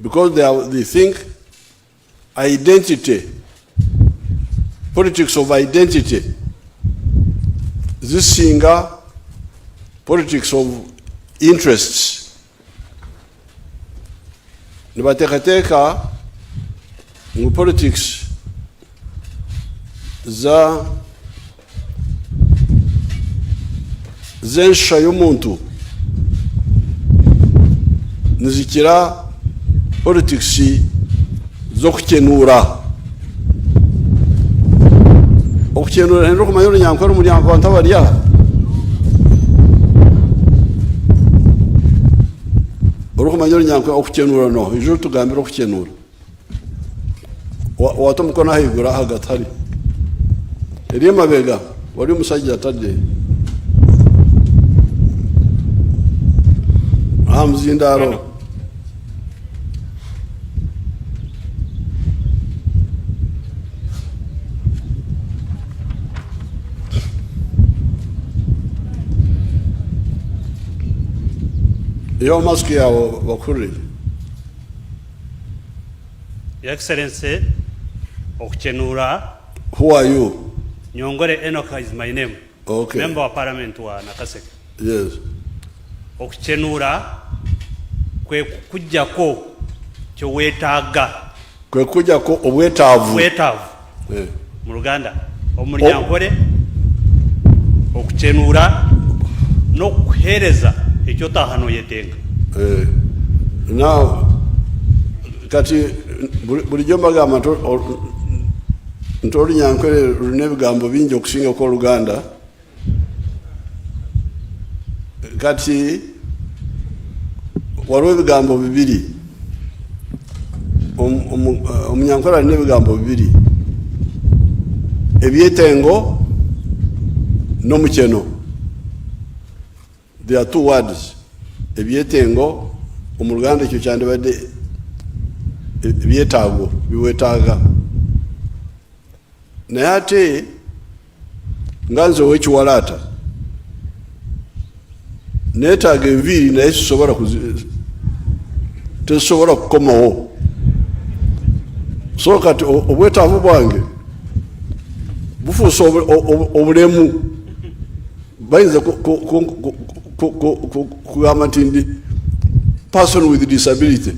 because they think identity, politics of identity, zisinga politics of interests. Nibateekateeka mu politics z'ensha y'omuntu nizikira politics z'okukenuura. Okukenuura nenda okumanya olunyankore omuli abantu abali aha olwokumanya olunyankore okukenuura no ijuru tugambira okukenuura wata omukono ahaiguru ahagati hari eri emabega wali omusajja atadde aha muzindaaro yo mask yawo bakuri. Your Excellency, okukenura. Who are you? Nyongore Enoka is my name. Okay. Member of Parliament wa Nakaseke. Yes. Okukenura kwe kujjako kyo weetaaga. Kwe kujjako obwetaavu. Obwetaavu. Mu Luganda omulyankole okukenura n'okuheereza ekyotahano yetenga. Now kati bulijjo mbagamba nti olunyankole lulina ebigambo bingi okusinga ko Oluganda. Kati waliwo ebigambo bibiri, omunyankole alina ebigambo bibiri, ebyetengo n'omukeno. There are two words. Ebyetengo mu Luganda ekyo kyandibadde ebyetaago biwetaaga. Naye ate nga nze ow'ekiwalaata neetaaga enviiri naye tezisobola kukomawo. So kati obwetaavu bwange bufuuse obulemu. Bayinza kugamba nti ndi person with disability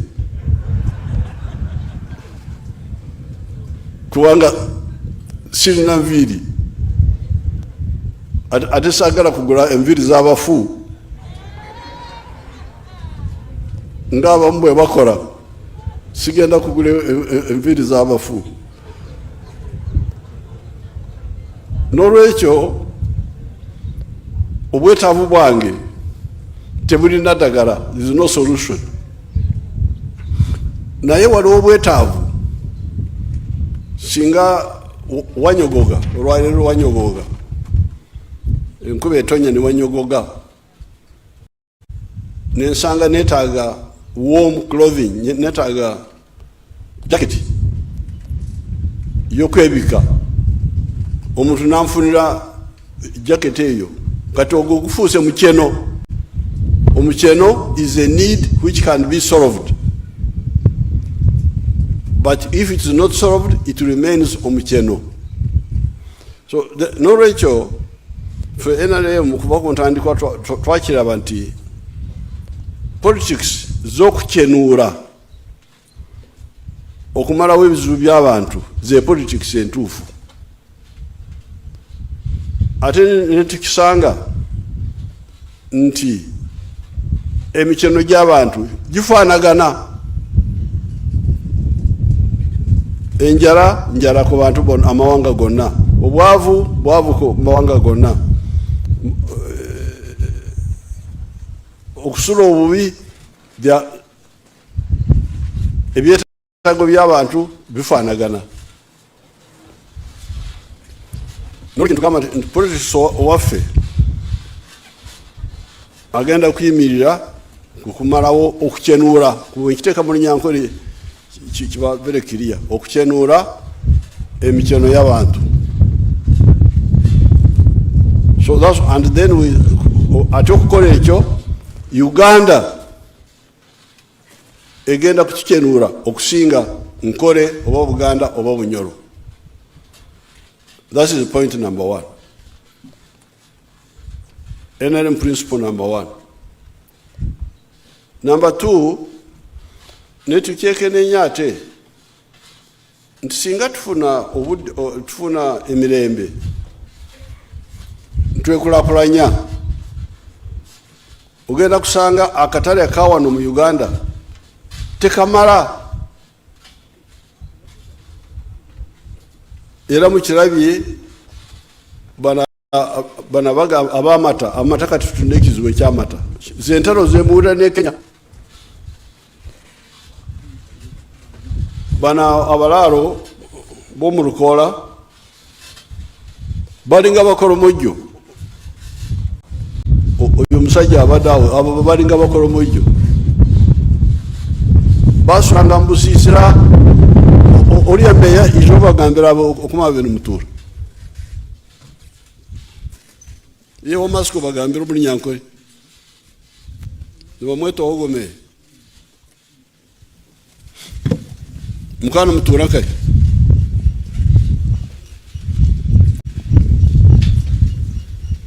kubanga sirina nviiri ate saagala kugula enviiri z'abafu ng'abamu bwe bakola. Sigenda kugula enviiri z'abafu. N'olwekyo obwetaavu bwange tebulina ddagala. There is no solution. Naye waliwo obwetaavu singa wanyogoga, olwaliro wanyogoga, enkuba etonnya ne wanyogoga, nensanga neetaaga warm clothing, neetaaga jacket y'okwebika, omuntu nanfunira jacket eyo, kati ogwo gufuuse mukeno. Omukeno is a need which can be solved. But if it is not solved, it remains omukeno. So n'olwekyo ffe NRM kuva ku ntandikwa twakiraba nti politics z'okukenuura okumalawo ebizibu by'abantu ze politics entuufu ate ne tukisanga nti emikeno gy'abantu gifaanagana enjala ku bantu bonna amawanga gonna obwavu ku mawanga gonna okusula obubi ebyetaago by'abantu bifaanagana nokintu kama nti politics owaffe agenda kuyimirira kukumalawo okukenuula nkiteeka mu Lunyankole kiba very clear okukenuula emikeno y'abantu so that's and then we ate okukola ekyo Uganda egenda kukikenura okusinga Nkole oba Buganda oba Bunyoro. That is point number 1. NRM principle number 1. Number 2, netukyeke nenyate nti singa tufuna emirembe twekulapulanya ogenda kusanga akatale akawano mu Uganda tekamala era mu kirabye bana baga abamata amata kati tutunde ekizibu ekyamata zentalo zemuwulira ne Kenya bana abalaalo b'omu Lukoola balinga bakolomojjo oyo musajja abadaawo abo balinga bakolomojjo basulanga mu busiisira oli embeya ijo bagambira okuma bino mutura yewo masiko bagambira mu Lunyankole nibamweta ogome mukana mutura kale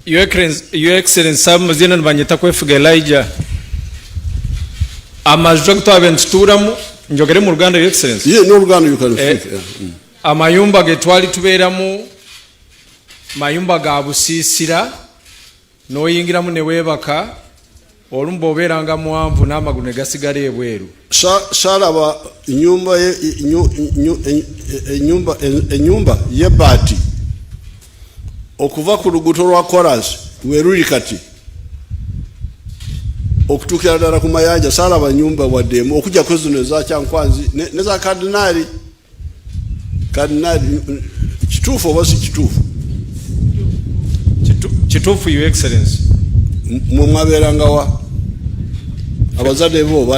Your Excellency samazina nbanyeta kwefuga Elijah amajjo gutwabentuuramu njogere mu Luganda Your Excellency no Luganda you can speak amayumba getwali tubeeramu mayumba ga busiisira noyingiramu ne weebaka olumba obeeranga muwanvu n'amagulu ne gasigala ebweru salaba enyumba yebaati okuva ku luguudo lwa Koras weruli kati okutuukira ddala ku mayanja salaba nyumba waddemu okujja kwezino eza Kyankwanzi ne za Kardinali kituufu oba si kituufu kituufu Your Excellency mwe mwabeerangawa abazadde bo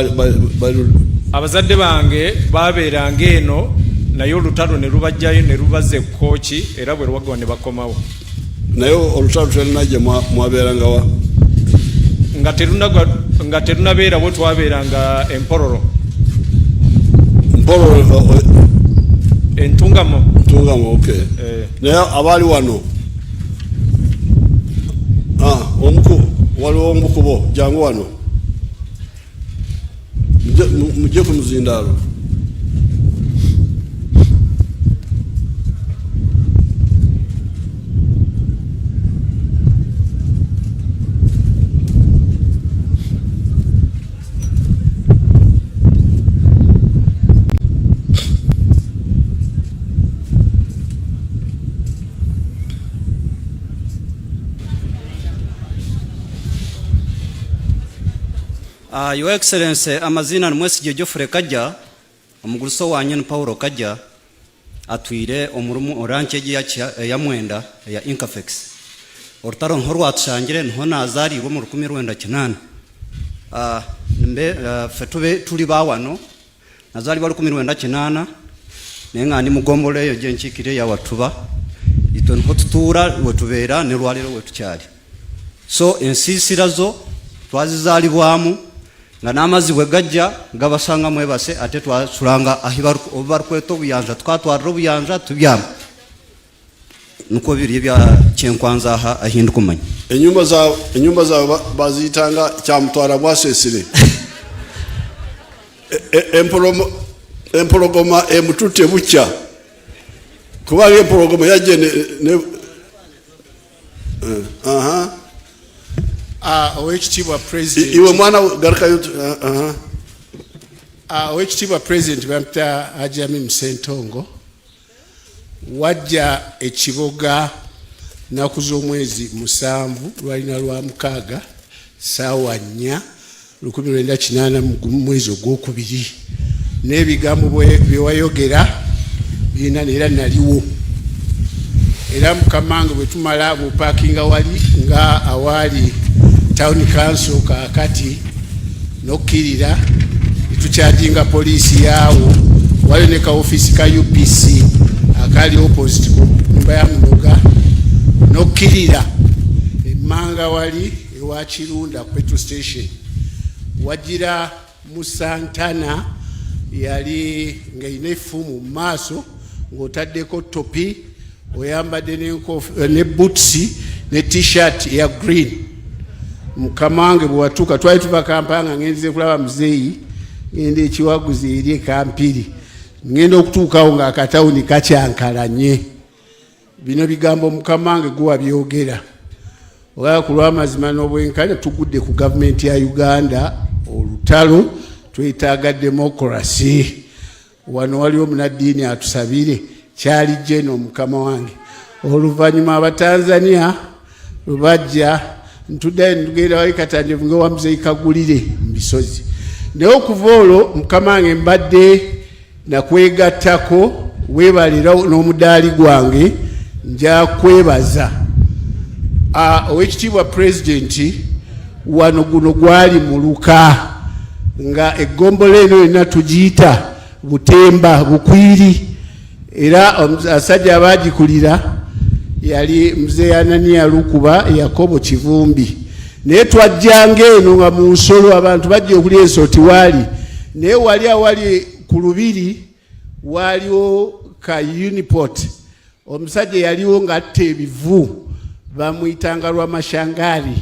abazadde bange babeeranga eno naye olutalo ne lubajjayo ne lubaza ekkooki era bwe lwagwa ne bakomawo naye olutalo telinajja mwabeerangawa nga terunabeerawo twabeeranga empololo entungamo okay naye abaali wano waliwo omukubo jangu wano mujje ku muzindaalo Your Excellency amazina nimwesije Geoffrey Kajja omuguluso wanyu Paulo Kajja atwire omurumu oranche ya mwenda ya Incafex orutaro nhorwa atshangire nho nazari bo mu 1998 fetube tuli bawano nazari bali 1998 nenga ni mugombole yo jenchikire ya watuba ito nho tutura wetubera ne lwalero wetukyali so ensisirazo twazizalibwamu nga n'amazzi bwe gajja gabasanga mwebase ate twasulanga ahibarukweto obuyanja twatwarira obuyanja tubyama nuko biri bya Kyenkwanza aha ahindu kumanya enyumba za bazitanga kyamutwara bwasesire empolomo empologoma emutute bucha kubanga empologoma yaje ne Owekitiibwa President. Iwe mwana garuka yutu Owekitiibwa President bampita Ajami Musentongo wajja ekiboga nnaku z'omwezi 7 lwalina lwa 6 ssaawa 4 1980 mu mwezi ogwokubiri n'ebigambo bye wayogera birina neera naliwo era mukamange bwe tumala bupaakinga wali nga awaali town council kaakati nokkirira tukyajinga poliisi yaawo waliwo ne ka office ka UPC akali opposite ku nyumba ya Munoga nokkirira emmanga wali ewa Kirunda petrol station wajira mu Santana yali ng'erina effumu mu maaso ng'otaddeko topi oyambadde ne buutsi ne t-shirt ya green. Mukama wange bwe watuuka twali tuva Kampala ngenze kulaba muzeeyi ngenda ekiwaguzi eri Kampiri ngenda okutuukawo ng'akatawuni kakyankalanye. Bino bigambo Mukama wange guwa byogera olaba ku lw'amazima n'obwenkanya tugudde ku gavumenti ya Uganda olutalo twetaaga demokrasi. Wano waliwo munaddiini atusabire kyali jeno Mukama wange. Oluvannyuma Abatanzania lubajja ntuddayo ntugenda wali Katanjevu nga wamuzeeyi Kagulire mu bisozi naye okuva olwo Mukama wange mbadde nakwegattako weebalira n'omudaali gwange nja kwebaza. Owekitiibwa President wano guno gwali muluka nga eggombolo eno yonna tugiyita Butemba Bukwiri era asajja abaagikulira yali mzee Anania Lukuba Yakobo Kivumbi naye twajjanga eno nga mu nsolo abantu bajja okulya ensoti waali naye wali awali ku lubiri waliwo ka Uniport omusajja yaliwo ng'atta ebivu bamuyitanga Lwamashangari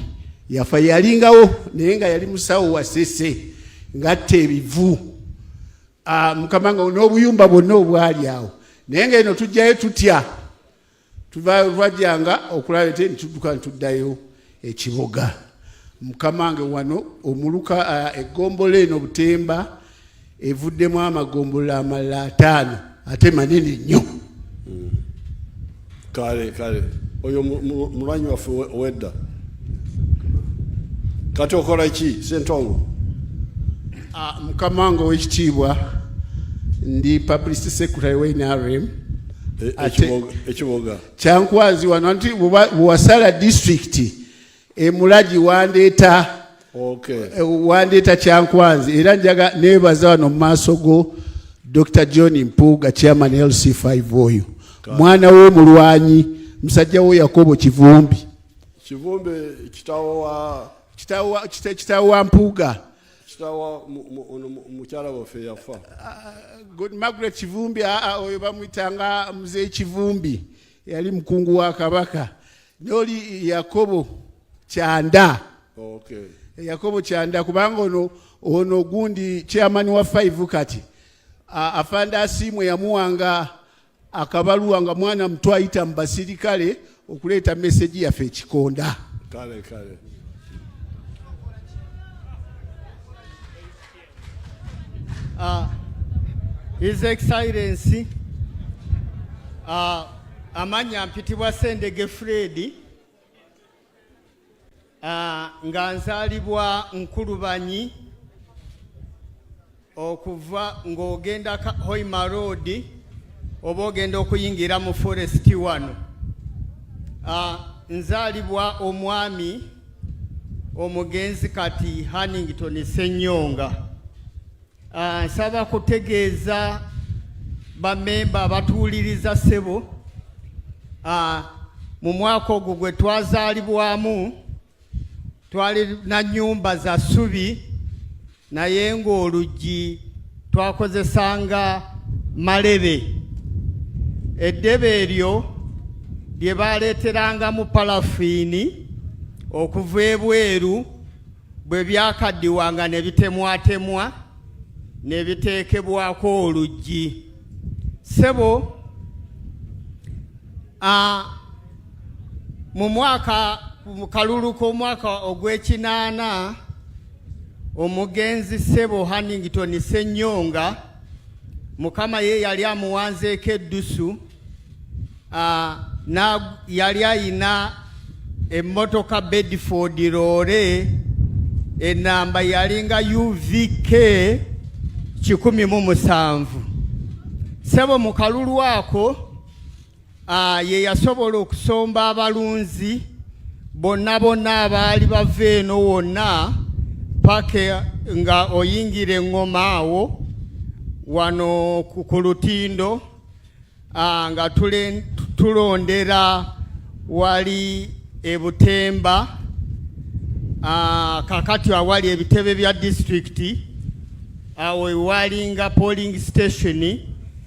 yafa yalingawo naye nga yali musawo wasese ng'atta ebivu. Mukama nga n'obuyumba bwonna obwali awo naye ng'eno tujjayo tutya twajjanga okulaba nti tudduka ntuddayo ekiboga. Mukama wange wano omuluka eggombolo eno Butemba evuddemu amagombolo amalala 5 ate manene nnyo. Kale oyo mulwanyi waffe wedda kati okola ki Sentongo? Mukama wange ow'ekitiibwa ndi publicity secretary wa NRM ekiboga Kyankwanzi wano nti bwewasala district emulagi wandeeta Kyankwanzi era njaga neebaza wano mu maaso go Dr. John Mpuuga chairman LC5 oyo mwana w'omulwanyi musajja wo Yakobo Kivumbi kitaawo wa Mpuuga mukyala waffe yafa Good Margaret Kivumbi oyo bamuyitanga mzee Kivumbi yali mukungu wa Kabaka n'oli Yakobo Kyanda. Yakobo Kyanda kubanga ono gundi chairman wa 5 kati afanda asimwe yamuwanga akabaluwa nga mwana muto ayita mu basirikale okuleeta message yaffe ekikonda. Kale His Excellency amanya mpitibwa Sendege Fred nga nzaalibwa Nkulubanyi okuva ng'ogenda Hoima Road oba ogenda okuyingira mu Forest 1 nzaalibwa omwami omugenzi kati Hannington Ssenyonga. Nsaba kutegeeza bamemba abatuuliriza ssebo mu mwaka ogwo gwe twazaalibwamu twali na nnyumba za ssubi naye ng'oluggi twakozesanga malebe. Eddebe eryo lye baaleeterangamu palafiini okuva ebweru bwe byakaddiwanga ne bitemwatemwa ne biteekebwako oluggi. Ssebo, mu kalulu k'omwaka ogw'ekinaana omugenzi Ssebo Hannington Ssennyonga Mukama ye yali amuwanzeeko eddusu, yali ayina emmotoka Bedford loole enamba yalinga UVK 107. Ssebo mu kalulu ako ye yasobola okusomba abalunzi bonna abaali bava eno wonna paka nga oyingira eŋŋoma awo wano ku lutindo, nga tulondera wali ebutemba, kakati awali ebitebe bya disitulikiti awo ewalinga polling station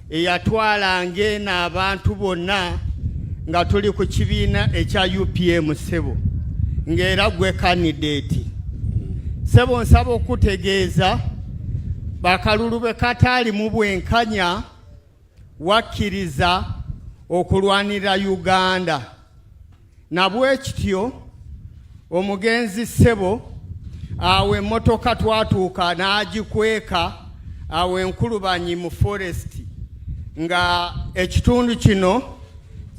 eyatwalanga eno abantu bonna nga tuli ku kibiina ekya UPM. Ssebo, ng'era gwe candidate. Ssebo, nsaba okutegeeza bakalulu be kataali mu bwenkanya wakkiriza okulwanira Uganda. Nabwe kityo omugenzi Ssebo awo emmotoka twatuuka n'agikweka awo Enkulubanyi mu forest, nga ekitundu kino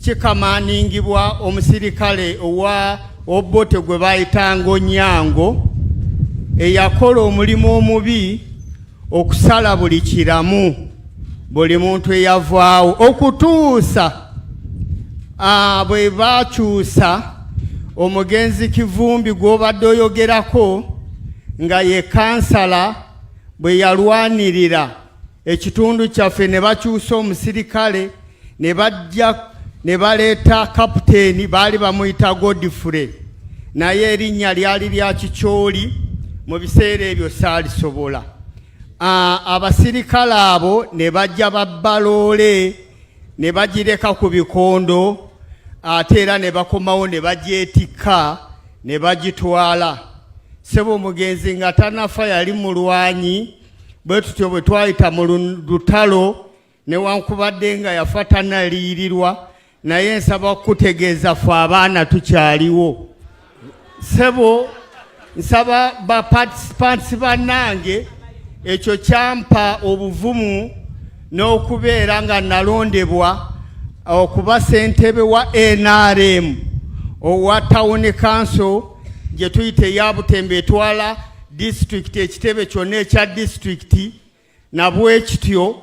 kikamaningibwa omusirikale owa Obote gwe bayitanga Onyango, eyakola omulimu omubi okusala buli kiramu, buli muntu eyavaawo okutuusa bwe bakyusa omugenzi Kivumbi gw'obadde oyogerako nga ye kansala bwe yalwanirira ekitundu kyaffe, ne bakyusa omusirikale ne bajja ne baleeta kapiteeni, baali bamuyita Godfrey, naye erinnya lyali lya Kikyoli, mu biseera ebyo saalisobola. Abasirikale abo ne bajja babbaloole ne bagireka ku bikondo, ate era ne bakomawo ne bagyetikka ne bagitwala. Ssebo, omugenzi nga tanafa yali mulwanyi, bwe tutyo bwe twayita mu lutalo newankubadde nga yafa tanaliyirirwa, naye nsaba okutegeeza ffe abaana tukyaliwo. Ssebo, nsaba ba participants bannange, ekyo kyampa obuvumu n'okubeera nga nalondebwa okuba ssentebe wa NRM owa Town Council gye tuyita eya Butembe, etwala disitulikiti ekitebe kyonna ekya disitulikiti. Nabwe kityo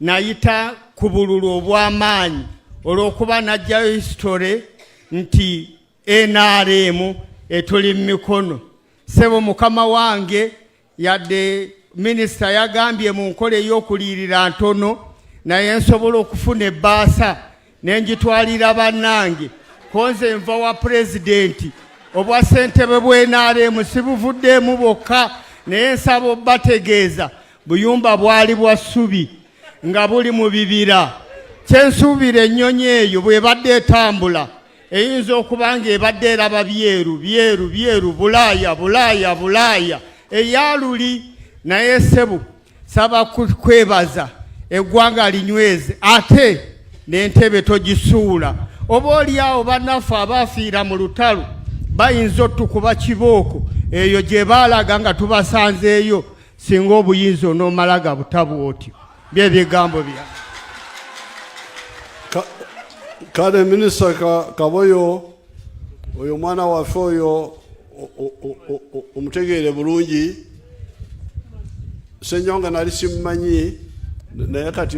nayita ku bululu obw'amaanyi olw'okuba najjayo history nti NRM etuli mu mikono. Ssebo, mukama wange yadde minisita yagambye mu nkola ey'okuliyirira ntono, naye nsobola okufuna ebbaasa n'engitwalira bannange, konze nva wa pulezidenti. Obwa ssentebe bwe NRM sibuvuddeemu bwokka, naye nsaba obbategeeza buyumba bwali bwa ssubi nga buli mu bibira. Kyensuubira ennyonyi eyo bw'ebadde etambula eyinza okuba nga ebadde eraba byeru bulaaya eyaluli. Naye Ssebo, saba kwebaza eggwanga linyweze, ate n'entebe togisuula. Oba oliawo bannaffe abaafiira mu lutalo bayinza otukuba kibooko, eyo gye baalaga nga tubasanzeeyo, singa obuyinza onoomalaga butabu otyo. By'ebigambo bya kale minisita Kaboyo, oyo mwana waffe oyo omutegeere bulungi. Ssennyonga nali simumanyi, naye kati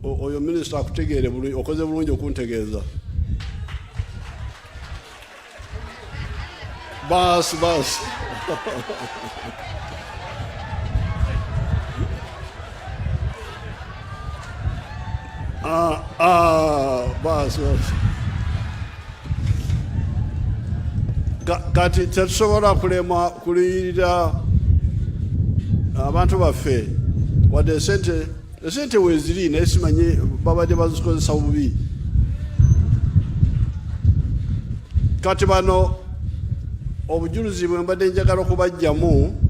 oyo minisita akutegeere bulungi, okoze bulungi okuntegeeza. Baasi baasi kati tetusobola kulema kuliyirira abantu baffe wadde esente weeziri, naye simanyi babadde bazikozesa bubi. Kati bano obujulizi bwe mbadde njagala okubajjamu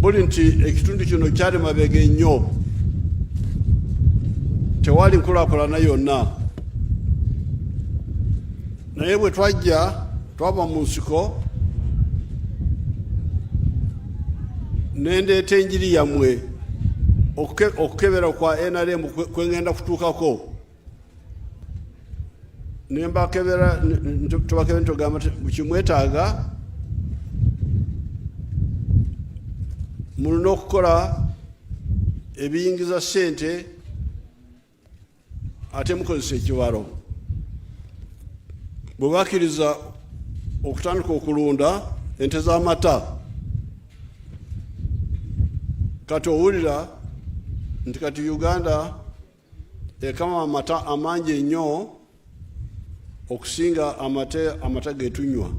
buli nti ekitundu kino kyali mabega ennyo, tewali nkulaakulana yonna. Naye bwe twava mu nsiko nendeeta enjiri yammwe okukebera kwa NRM kwe ngenda kutuukako, nembakebera tubakebera ntogamba kimwetaaga mulina okukola ebiyingiza ssente ate mukozesa ekibalo. Bwe bakkiriza okutandika okulunda ente z'amata, kati owulira nti kati Uganda ekama amata amangi ennyo okusinga amata getunywa.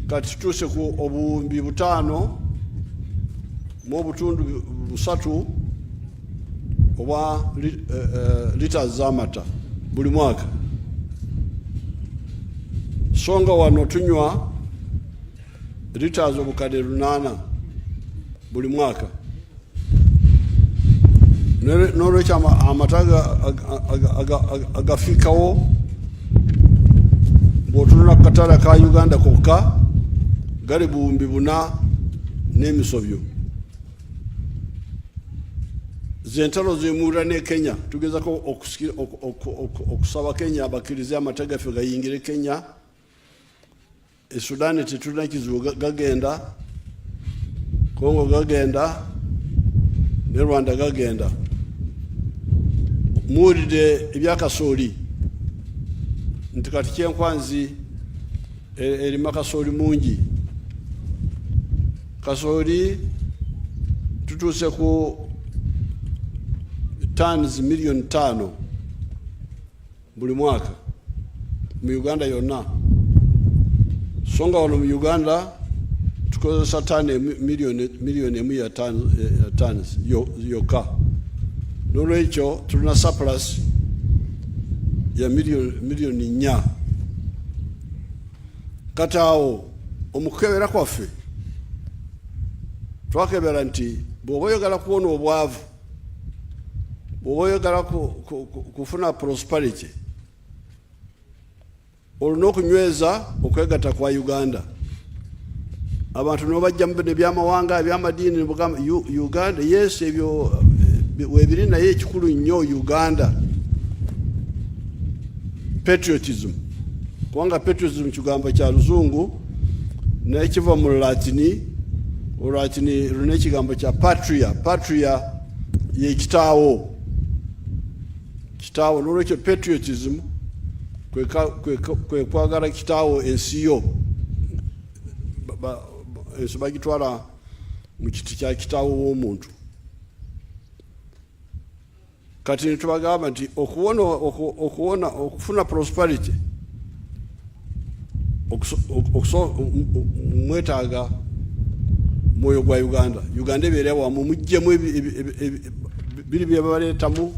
Kati tutuuse ku obuwumbi 5.3 oba lita z'amata buli mwaka. Songa wano tunywa liters obukadde 8 buli mwaka. N'olwekyo amata agafiikawo bw'otunula ku katale ka Uganda kokka gali buwumbi 4 n'emisobyo. Zentalo zemuwulira ne Kenya, tugezako okusaba Kenya abakkirize amata gaffe gayingire Kenya. Sudan tetulina kizibu, gagenda. Congo gagenda, ne Rwanda gagenda. Muwulidde ebyakasooli nti kati kyenkwanzi erima kasooli mungi. Kasooli tutuuse ku tons million 5 buli mwaka mu Uganda yonna. Songa wano mu Uganda tukozesa tani million 1 ya tons yokka. N'olwekyo tulina surplus ya million 4. Kati awo omukebera kwaffe twakebera nti bw'oba oyagala kuwona obwavu, bw'oba oyagala kufuna prosperity, olina okunyweza okwegatta kwa Uganda. Abantu n'obajja mu byamawanga ebyamadiini ne bagamba Uganda, yes, ebyo webiri naye ekikulu nnyo Uganda patriotism. Kubanga patriotism kigambo kya Luzungu naye kiva mu Latini. Olatini luna ekigambo kya patria. Patria ye kitaawo. N'olwekyo patriotism kwe kwagala kitaawo ensi yo. Ensi bagitwala mu kiti kya kitaawo w'omuntu. Kati netubagamba nti okufuna prosperity mwetaaga mwoyo gwa Uganda. Uganda ebeera wamu, mujjemu biri bye baleetamu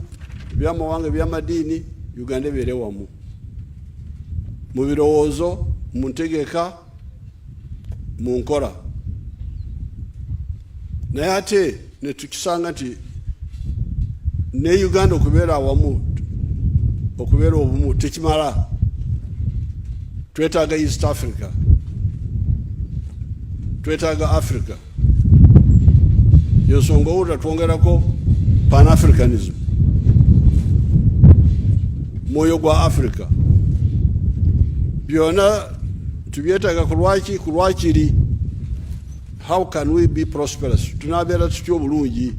ebyamawanga ebyamadiini. Uganda ebeera wamu mu birowoozo, mu ntegeka, mu nkola. Naye ate ne tukisanga nti ne Uganda okubeera awamu, okubeera obumu tekimala. Twetaaga East Africa, twetaaga Africa. Yonsonga owulira twongerako Pan-Africanism, mwoyo gwa Africa. Byonna tubyetaaga ku lwakiri. How can we be prosperous? Tunabeera tutya obulungi?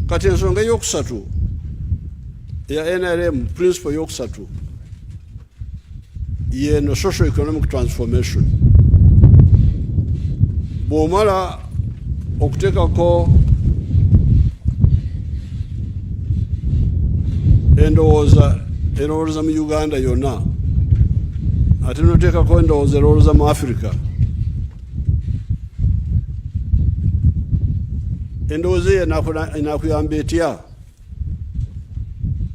Kati ensonga eyokusatu ya NRM, principle yokusatu yeno social economic transformation. Bw'omala okuteekako endowooza mu Uganda yonna, ate noteekako endowooza mu Africa, endowooza eyo enaakuyamba etya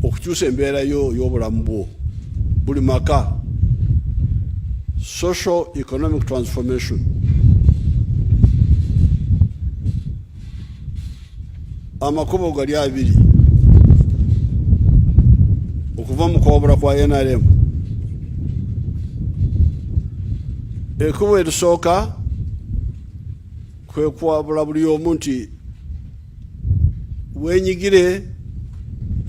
okukyusa embeera y'obulamu bwo buli maka? social economic transformation. Amakubo gali abiri okuva mu kwabula kwa NRM. Ekkubo erisooka kwe kwabula buli omu nti wenyigire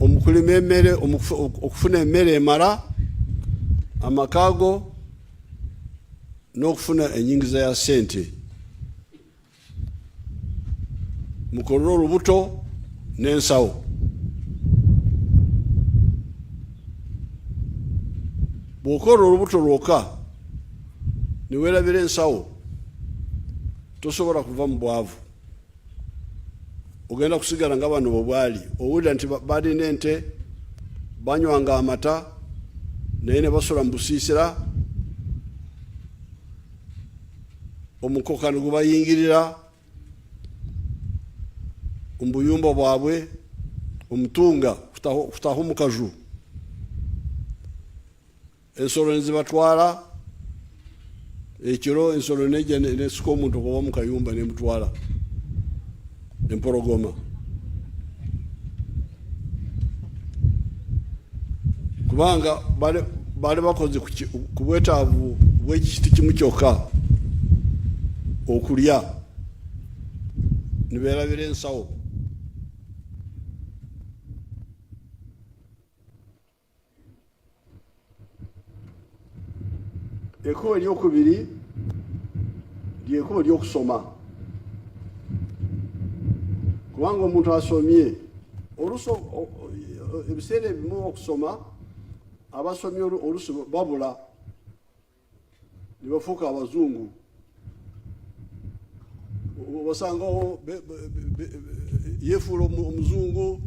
omukulima emmere okufuna emmere emala amakaago n'okufuna enyingiza ya ssente. Mukolere olubuto n'ensawo. Bw'okola olubuto lwokka ne weerabira ensawo tosobola kuva mu bwavu. Ogenda kusigala nga bano bwe bwali. Owulira nti balina ente banywanga amata naye ne basula mu busiisira, omukoka ne gubayingirira mu buyumba bwabwe, omutunga kutaho mu kaju, ensolo ne zibatwala ekiro, ensolo nejja nesika omuntu okuva mu kayumba nemutwala, empologoma. Kubanga bali bakoze ku bwetaavu bw'ekiti kimu kyokka okulya, ne beerabira ensawo. Ekkubo eryokubiri lyekkubo ery'okusoma. Kubanga omuntu asomye ebiseera ebimu okusoma, abasomye oluusi babula ne bafuuka abazungu. Basangawo yeefuula omuzungu,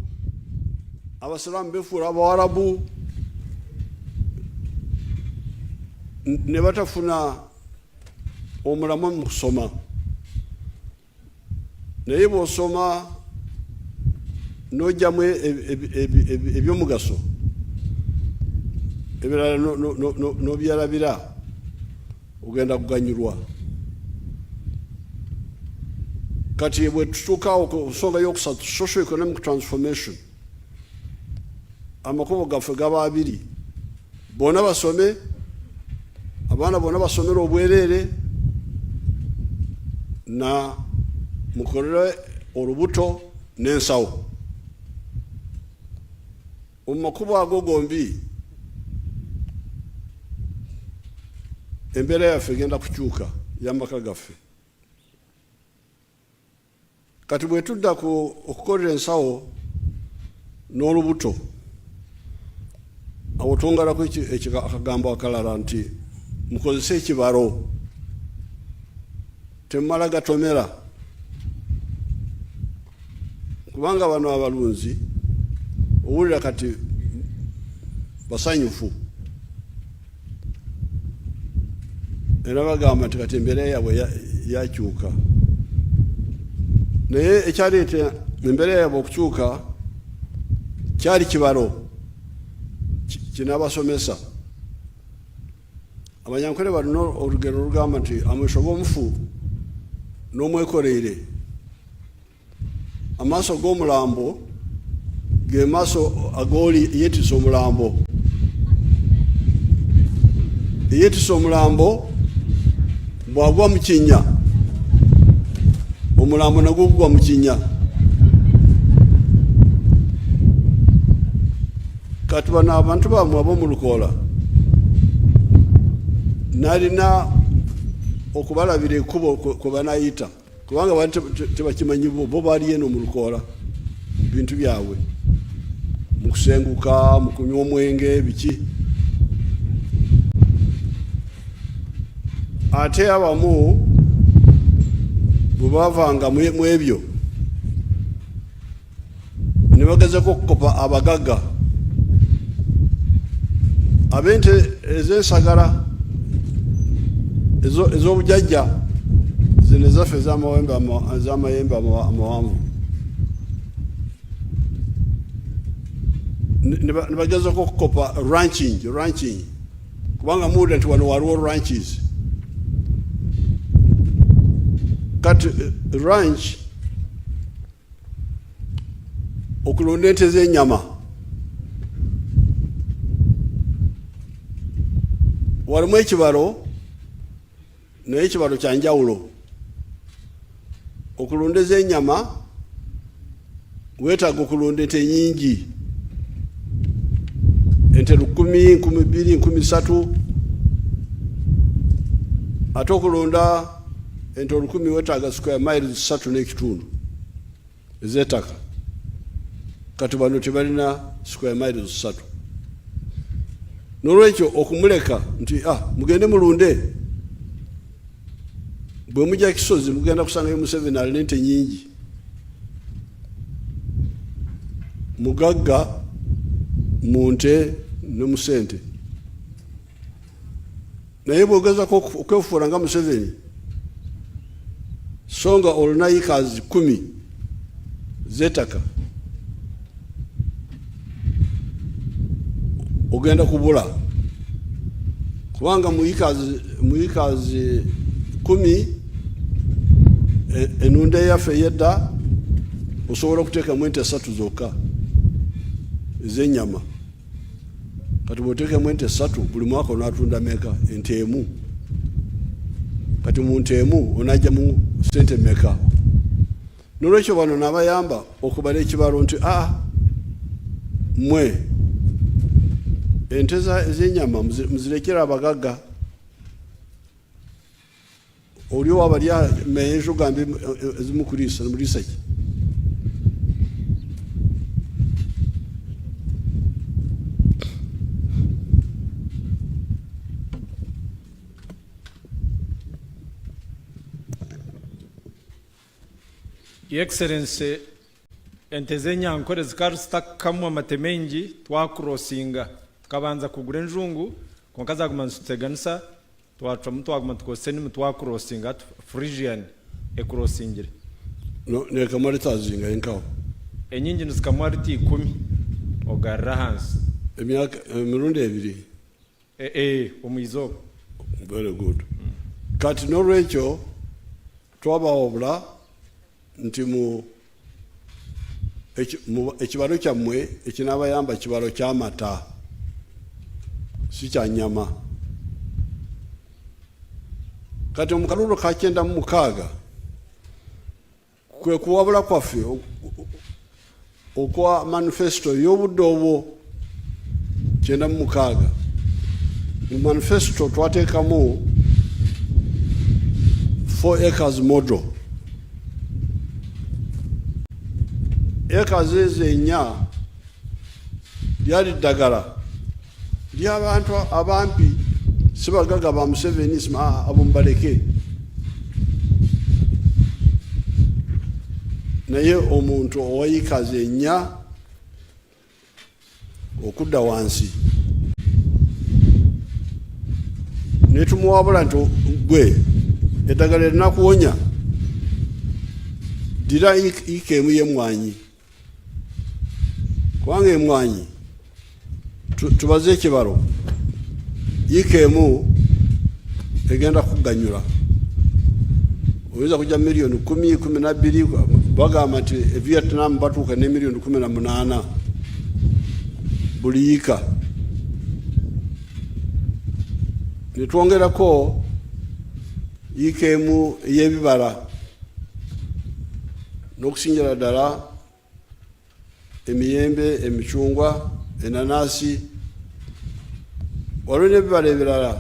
abasiraamu beefuula abawarabu, ne batafuna omulamu mu kusoma. Naye bw'osoma n'ojjamu ebyomugaso ebirala n'obyalabira, ogenda kuganyulwa. Kati bwe tutuukawo ku nsonga y'okusatu, social economic transformation, amakubo gaffe gaba abiri. Bonna basome, abaana bonna basomera obwereere, na mukolere olubuto n'ensawo. Mu makubo ago gombi embeera yaffe egenda kukyuka y'amaka gaffe. Kati bwe tudda okukolera ensawo n'olubuto, awo twongerako akagambo akalala nti mukozese ekibalo, temumala gatomera. Kubanga bano abalunzi owulira kati basanyufu, era bagamba nti kati embeera yaabwe yakyuka. Naye ekyaleeta embeera yaabwe okukyuka kyali kibalo kinaabasomesa. Abanyankole balina olugero olugamba nti amweso g'omufu n'omwekoleire, amaaso g'omulambo ge maaso agooli yeetisa omulambo. Eyeetisa omulambo bw'agwa mu kinnya, omulambo nagwo gugwa mu kinnya. Kati bano abantu bamwe ab'omu Lukoola nalina okubalabira ekkubo kwe banayita, kubanga bali tebakimanyi bo baali eno mu Lukoola bintu byabwe, mu kusenguka, mu kunywa omwenge, biki. Ate abamu bwe bavanga mu ebyo ne bagezako okukopa abagagga ab'ente ez'ensagala ez'obujjajja, zino ezaffe ez'amayembe amawanvu, ne bagezako okukopa ranching, kubanga muwulira nti wano waliwo ranches kati ranch okulunda ente z'ennyama walimu ekibalo naye ekibalo kya njawulo okulunda ez'ennyama weetaaga okulunda ente nyingi ente 1,000, 2,000, 3,000 ate okulunda ente 1,000 weetaaga square miles 3 n'ekitundu ez'ettaka kati bano tebalina square miles 3 n'olwekyo okumuleka nti mugende mulunde bwe mujja kisozi mugenda kusangayo Museveni alina ente nyingi mugagga mu nte ne mu ssente naye bw'ogezako okwefuula nga Museveni so nga olina acres 10 z'ettaka ogenda kubula kubanga mu acres 10 enunda eyaffe ey'edda osobola okuteekamu ente 3 zokka ez'ennyama kati bw'oteekamu ente 3 buli mwaka onaatunda meka ente emu kati mu nte emu onaggyamu ssente meka n'olwekyo bano n'abayamba okubala ekibalo nti mmwe ente ez'ennyama muzirekera abagagga oli wabalya meyejo gambe ezimukulisa nemulisa ki Your Excellency, ente z'enyankore zikaba zitakkamwa amate mengi twakurosinga tukabanza kugura enjungu konka zaguma nziteganisa twaguma tukozesa enimu twakurosinga Frisian ekurosingire nekamara etazinga enkawo enyingi nizikamwa riti 10 ogarra hansi emyaka emirundi 2 omwizoba very good kati n'olwekyo twabawabula nti ekibalo kyammwe ekinabayamba kibalo ky'amata si kya nnyama kati omukalulu ka 96 kwe kuwabula kwaffe okwa manifesto y'obudde obwo 96 mu manifesto twateekamu 4 acres model acres ezo 4 lyali ddagala ly'abantu abampi si bagagga ba Museveni abo mubaleke naye omuntu owa acres 4 okudda wansi netumuwabula nti gwe eddagala erinakuwonya dira ikemu y'emwanyi kubanga emwanyi tubaze ekibalo ikemu egenda kuganyula oyinza kujja miliyoni 10, 12 bagamba nti Vietnam batuuka ne miliyoni 18 buli yika netwongerako ikemu y'ebibala n'okusingira ddala emiyembe emicungwa enanasi waliwo n'ebibala ebirala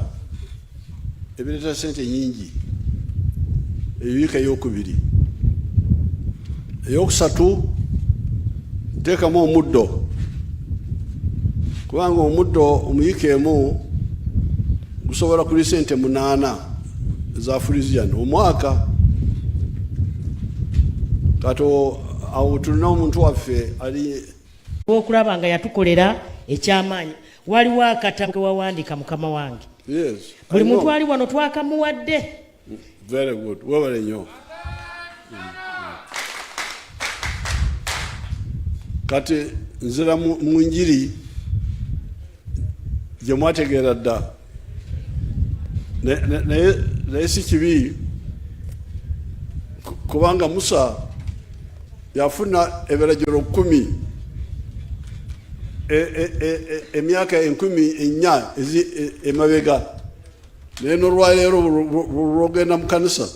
ebireeta ssente nyingi eyoyika ey'okubiri eyokusatu teekamu omuddo kubanga omuddo omuyika emu gusobola kuli ssente 8 za Frisian omwaka kato awo tulina omuntu waffe ali okulaba nga yatukolera ekyamaanyi waliwo akatabo ke wawandiika mukama wange buli muntu ali wano twakamuwadde very good webale nnyo kati nzira mu njiri gye mwategeera dda naye si kibi kubanga Musa yafuna ebiragiro 10 emyaka 14 emabega naye n'olwaleero lwogenda mu kanisa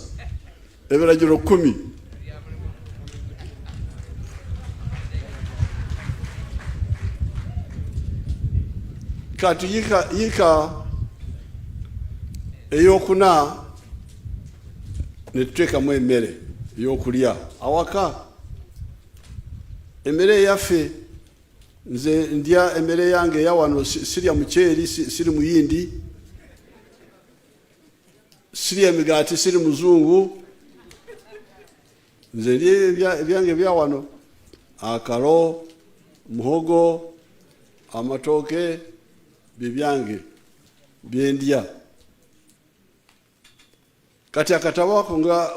ebiragiro 10 kati yika eyokuna netuteekamu emmere ey'okulya awaka. Emmere yaffe nze ndya emmere yange eyawano, sirya muceeri, siri muyindi, sirya emigaati, siri muzungu, nze ndya ebyange ebyawano, akalo, muhogo, amatooke, bibyange byendya. Kati akatabo ako nga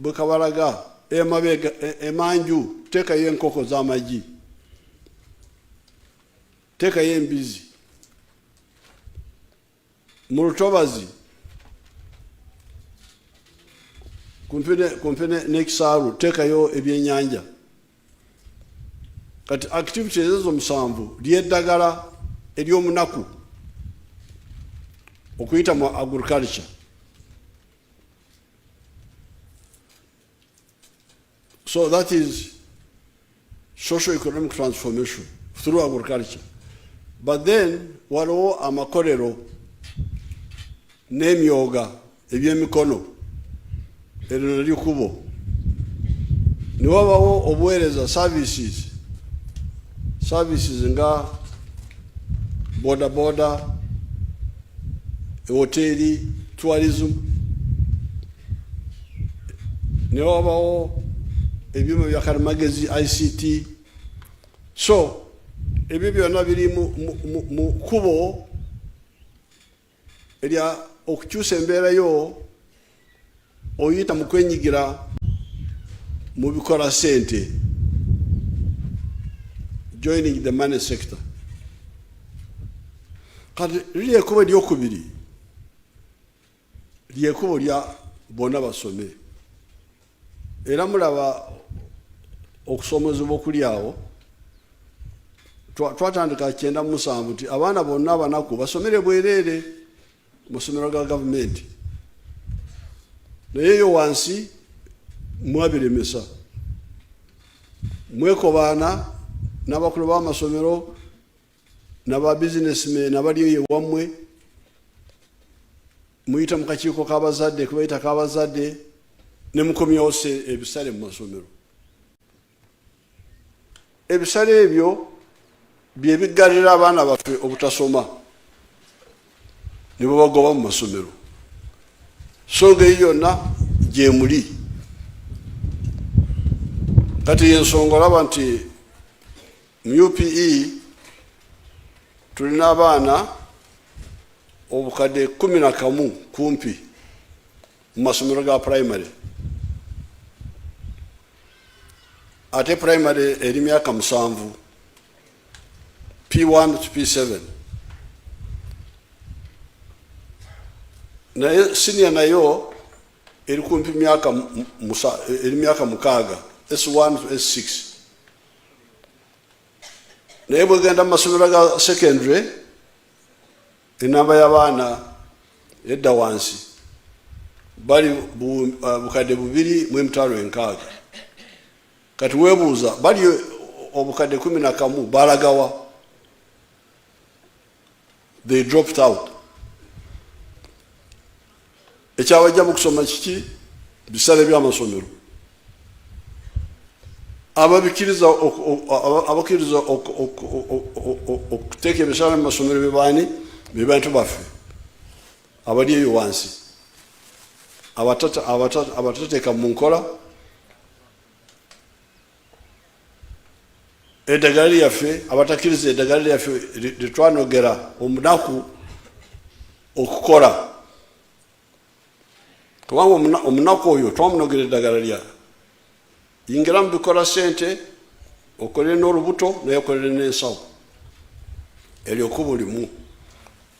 bwe kabalaga emabega emanju, teekayo enkoko z'amagi, teekayo embizi, mu lutobazi kumpi n'ekisaalu teekayo ebyennyanja. Kati activities ezo 7 lyeddagala ery'omunaku okuyita mu agriculture. So that is socio-economic transformation through agriculture. But then waliwo amakolero n'emyoga eby'emikono eryo nalyo kubo. Ne wabawo obuweereza services nga boda, hoteli, tourism. Ne wabawo ebyuma bya kalimagezi ICT. So ebyo byonna biri mu kubo erya okukyusa embeera yo oyita mu kwenyigira mu bikola sente, joining the money sector. Kati liri ekubo eryokubiri lyekubo lya bonna basome, era mulaba okusomezebwa okuli awo twatandika 97 nti abaana bonna abanaku basomere bwereere mu ssomero ga gavumenti, naye yo wansi mwabiremesa, mwekobaana n'abakulu b'amasomero n'aba businessmen abaliyo yewammwe, muyita mu kakiiko k'abazadde kubayita k'abazadde ne mukomyawo ebisale mu masomero. Ebisale ebyo bye biggalira abaana baffe obutasoma ne bwe bagoba mu masomero. So ng'eyo yonna gye muli. Kati y'ensonga olaba nti mu UPE tulina abaana obukadde 11 kumpi mu masomero ga primary. Ate primary eri myaka 7, P1 to P7. Naye senior nayo eri kumpi myaka 6, S1 to S6. Naye bwegenda mu masomero ga secondary enamba y'abaana edda wansi bali bukadde 2.6. Kati webuuza bali obukadde 11 balagawa? They dropped out. Ekyabajja mu kusoma kiki? Bisale by'amasomero. Abakiriza okuteeka ebisale mu masomero bebaani be bantu baffe abali eyo wansi abatateeka mu nkola eddagala lyaffe, abatakiriza eddagala lyaffe litwanogera omunaku okukola. Kubanga omunaku oyo twamunogera eddagala lya yingira mu bikola sente, okolere n'olubuto naye okolere n'ensawo. Eryo kubo limu.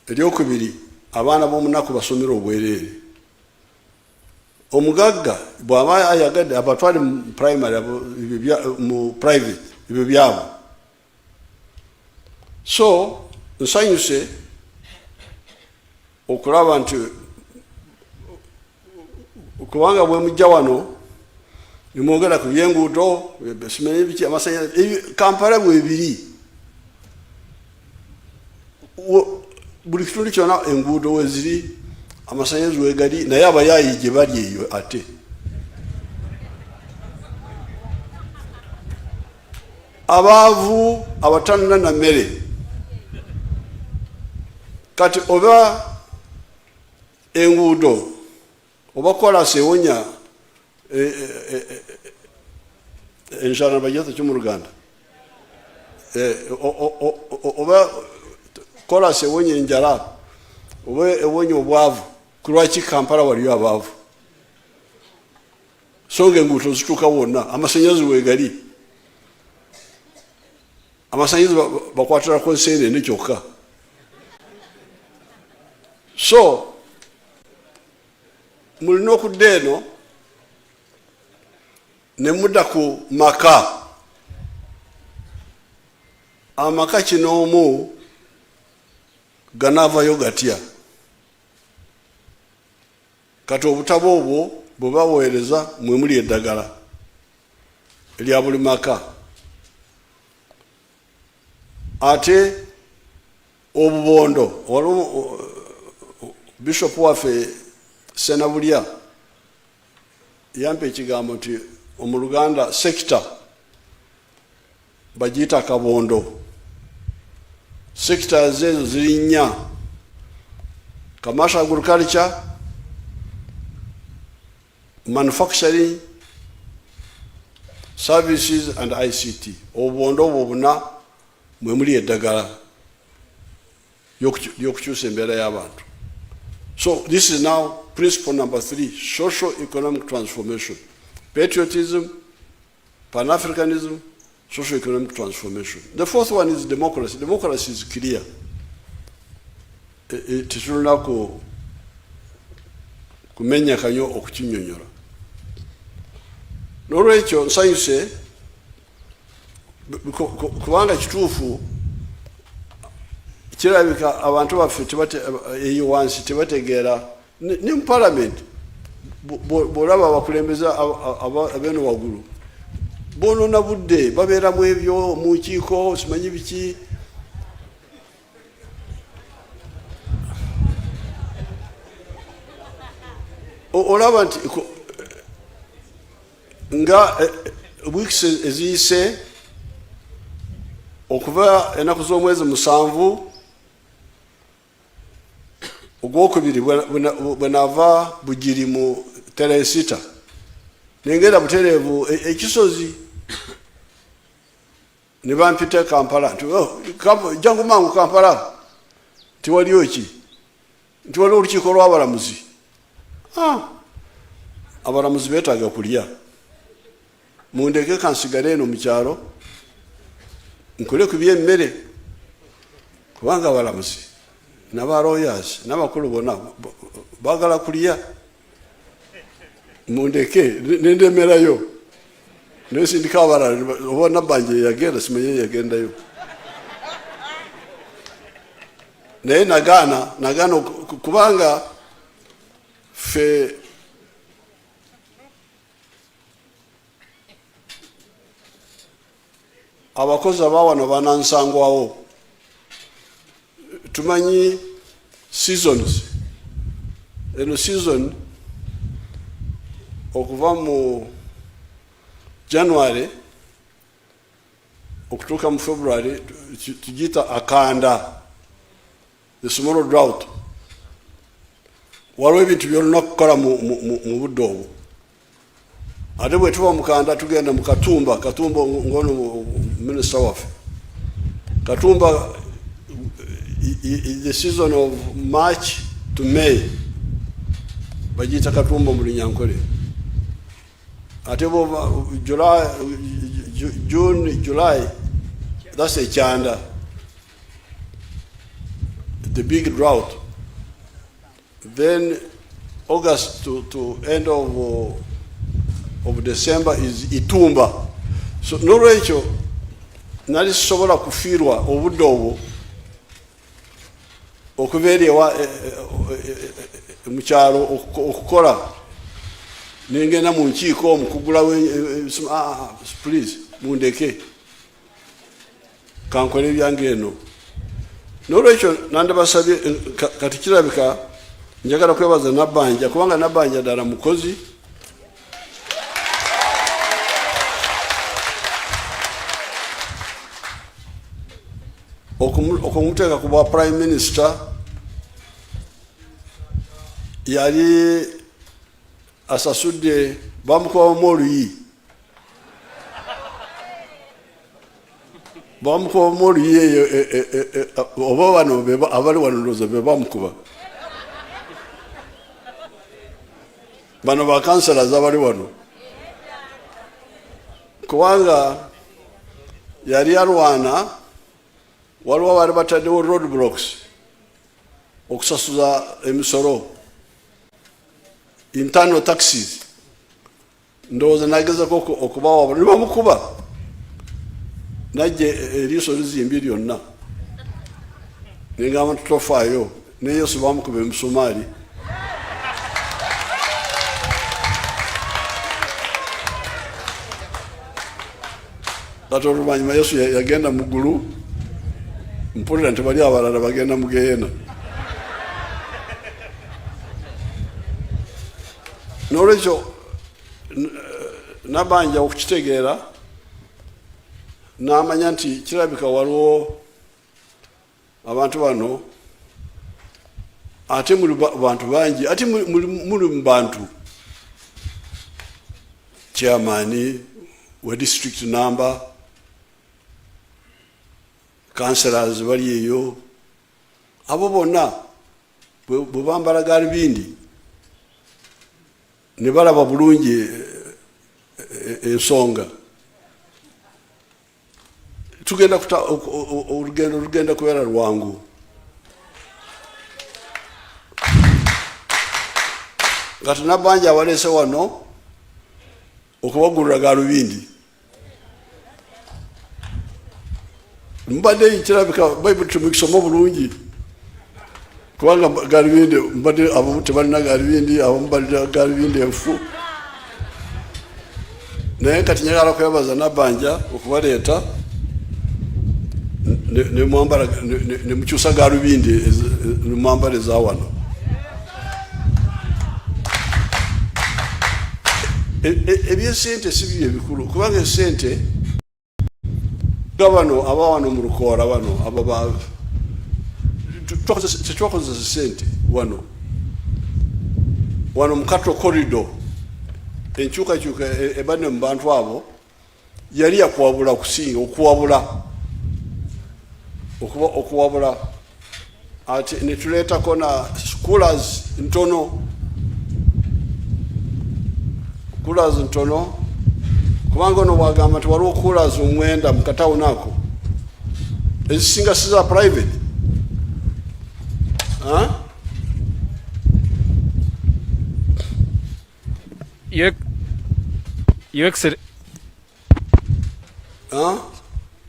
Eryokubiri abaana b'omunaku basomera obwereere. Omugagga bw'aba ayagadde abatwale mu primary mu private ebyo byabo. So nsanyuse okulaba nti kubanga bwe mujja wano nimwogera ku byenguudo simanyi biki amasanyalaze Kampala bwebiri buli kitundu kyonna enguudo weziri amasanyalaze wegali naye abayaayi gye bali eyo ate. Abaavu abatalina na mmere kati oba enguudo oba kolasi ewonya enjala bagiyita ki mu Luganda oba kolasi ewonya enjala oba ewonya obwavu kulwaki Kampala waliyo abaavu so nga enguudo zituuka wonna amasanyalaze wegali amasanyalaze bakwatirako enseenene kyokka. So mulina okudda eno ne mudda ku maka amaka kinoomu ganaavayo gatya kati obutabo obwo bwe baweereza mwe muli eddagala erya buli maka ate obubondo waliwo Bishop waffe Senabulya yampa ekigambo nti mu Luganda sector bagiyita kabondo. Sectors ezo ziri nnya: commercial agriculture, manufacturing, services and ICT. Obubondo obwo buna mwe muli eddagala y'okukyusa embeera y'abantu. So this is now principle number 3, socio-economic transformation. Patriotism, Pan-Africanism, socio-economic transformation. The fourth one is democracy. Democracy is clear. Tetulina kumenya kanyo okukinyonyola. N'olwekyo nsanyuse kubanga kituufu kirabika abantu baffe eyo wansi tebategeera ne mu parliament bw'olaba abakulembeze ab'eno waggulu bonoona budde babeera mu ebyo mu nkiiko simanyi biki olaba nti nga weeks eziyise okuva ennaku z'omwezi 7 ogwokubiri bwe nava Bugiri mu Teresita nengenda butereevu ekisozi ne bampita Kampala nti jangu mangu Kampala tiwaliyo ki nti waliwo olukiiko lw'abalamuzi. Abalamuzi beetaaga kulya mundeke kansigale eno mu kyalo nkole ku by'emmere kubanga abalamuzi n'abalawyers n'abakulu bonna baagala kulya mundeke nendemerayo nesindika abalala oba nabbanje yagenda simanye yagendayo naye nagaana kubanga ffe abakozi abawano banansangwawo tumanyi seasons eno season okuva mu January okutuuka mu February tugiyita akanda, the small drought. Waliwo ebintu byolina okukola mu budde obwo ate bwe tuba mukanda tugenda mu Katumba ngono minister waffe Katumba is the season of March to May bagiyita Katumba mu Lunyankole ate bo June, July, that's a chanda, the big drought. Then August to end of December is Itumba. So nolwekyo nali sisobola kufiirwa obudde obwo okubeera mu kyalo okukola nengenda mu nkiiko omukugulawo please mundeke kankole ebyange eno. Nolwekyo nandibasabye kati kirabika njagala kwebaza Nabbanja kubanga Nabbanja ddala mukozi okumuteeka ku bwa prime minister yali asasudde bamukubamu oluyi eyo oba bano abali wano ndowooza be bamukuba bano bakansalazi abali wano kubanga yali alwana waliwo bali bataddewo road blocks okusasuza emisolo internal taxes ndowooza nagezako okubawa ne bamukuba najje eriiso lizimbye lyonna nengamba tutofaayo ne Yesu bamukuba emusumaali kati oluvanyuma Yesu yagenda mu ggulu mpulira nti bali abalala bagenda mu Geyeena. Nolwekyo Nabbanja okukitegeera n'amanya nti kirabika waliwo abantu bano ate muli bantu bangi ate muli mu bantu chairman we district number councillors bali eyo abo bonna bwe bambala galubindi ne balaba bulungi ensonga tugenda olugenda kubeera lwangu. Kati Nabbanja awaleese wano okubagulira galubindi mbadde kirabika Bible tumukisoma bulungi kubanga galubindi mbadde abamu tebalina galubindi abamu balina galubindi enfu naye kati njagala kwebaza Nabbanja okubaleeta ne mukyusa galubindi ne mwambala eza wano. Ebyesente si bibyo ebikulu kubanga esente gabano aba wano mu Lukoora bano aba tetwakozesa sente wano mu Cattle Corridor enkyukakyuka ebadde mu bantu abo yali yakuwabula kusinga okuwabula ate ne tuleetako na coolers ntono kubanga ono bwagamba nti waliwo coolers 9 mu katawuni ako ezisinga si za private. Your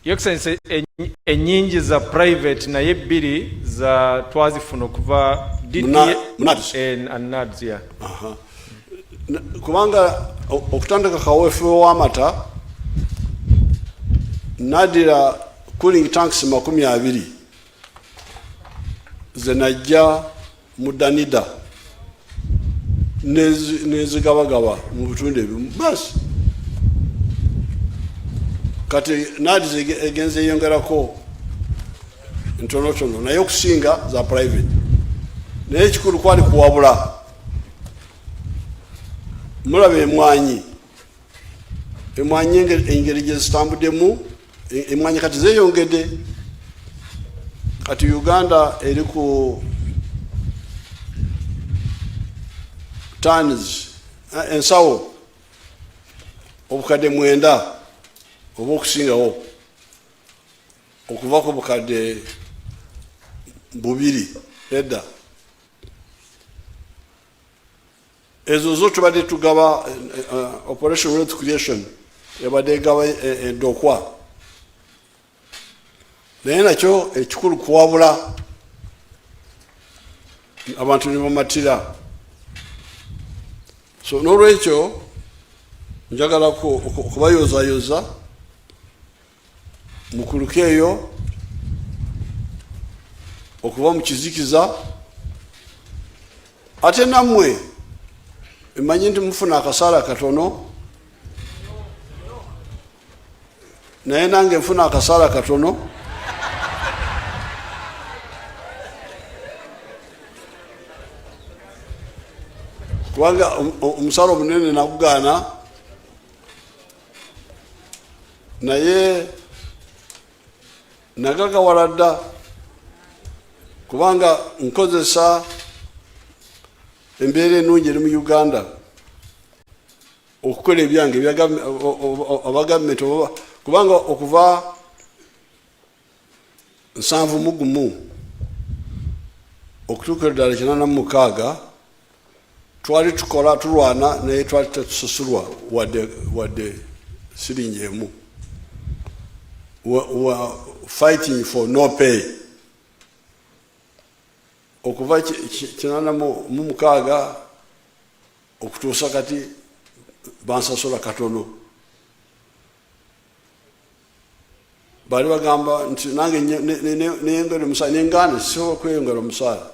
Excellency, enyingi za private naye bbiri za twazifuna okuva NADS. Kubanga okutandika kaweefube w'amata nadira cooling tanks 20 ze najja mu Danida nezigabagaba mu bitundu ebimu basi kati NADS egenze yongerako ntonotono naye okusinga za private naye ekikulu kwali kuwabula mulabe emwanyi engeri gye zitambuddemu emwanyi kati zeeyongedde kati Uganda eri ku tons ensawo obukadde 9 oba okusingawo okuva ku bukadde 2 edda ezo zo tubadde tugaba operation wealth creation yabadde egaba endokwa naye nakyo ekikulu kuwabula abantu ne bamatira. So n'olwekyo njagala okubayozaayoza mukuluka eyo okuva mu kizikiza, ate nammwe emanyi nti mufuna akasaala katono, naye nange nfuna akasaala katono. Kubanga omusaala omunene nagugaana, naye nagagawala dda kubanga nkozesa embeera ennungi eri mu Uganda okukola ebyange aba gavumenti, kubanga okuva 7 okutuukira ddala 86 twali tukola tulwana naye twali tetusasulwa wadde siringi emu. Fighting for no pay. Okuva 86 okutuusa kati bansasula katono. Bali bagamba nti nange neyongera omusaala, nengaana sisobola kweyongera omusaala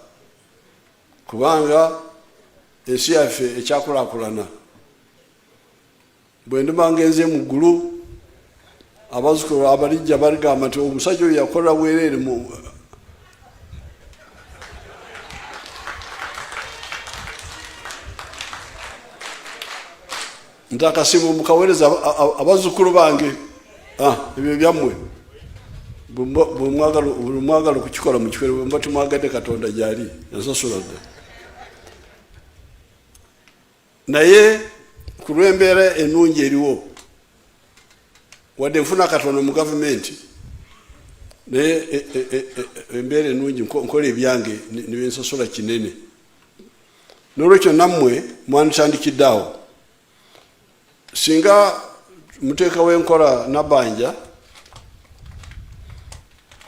kubanga ensi yaffe ekyakulaakulana. Bwe ndiba ngenze mu ggulu, abazzukulu abalijja baligamba nti omusajja oyo yakolera bwereere nti akasimu mukaweereza abazzukulu bange, ebyo byammwe buli mwagala okukikola mukikole, bwe mba timwagadde Katonda gyali ensasula dda. Naye ku lw'embeera ennungi eriwo, wadde nfuna katono mu gavumenti, naye embeera ennungi nkola ebyange ne bensasula kinene. N'olwekyo nammwe mwanditandikidde awo. Singa muteekawo enkola nabanja,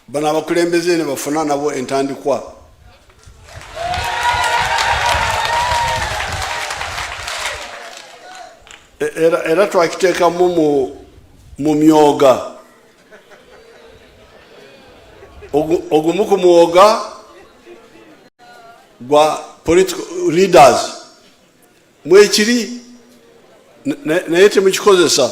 bano abakulembeze ne bafuna nabo entandikwa. Era twakiteekamu mu myoga. Ogumu ku mwoga gwa political leaders mwekiri, naye temukikozesa.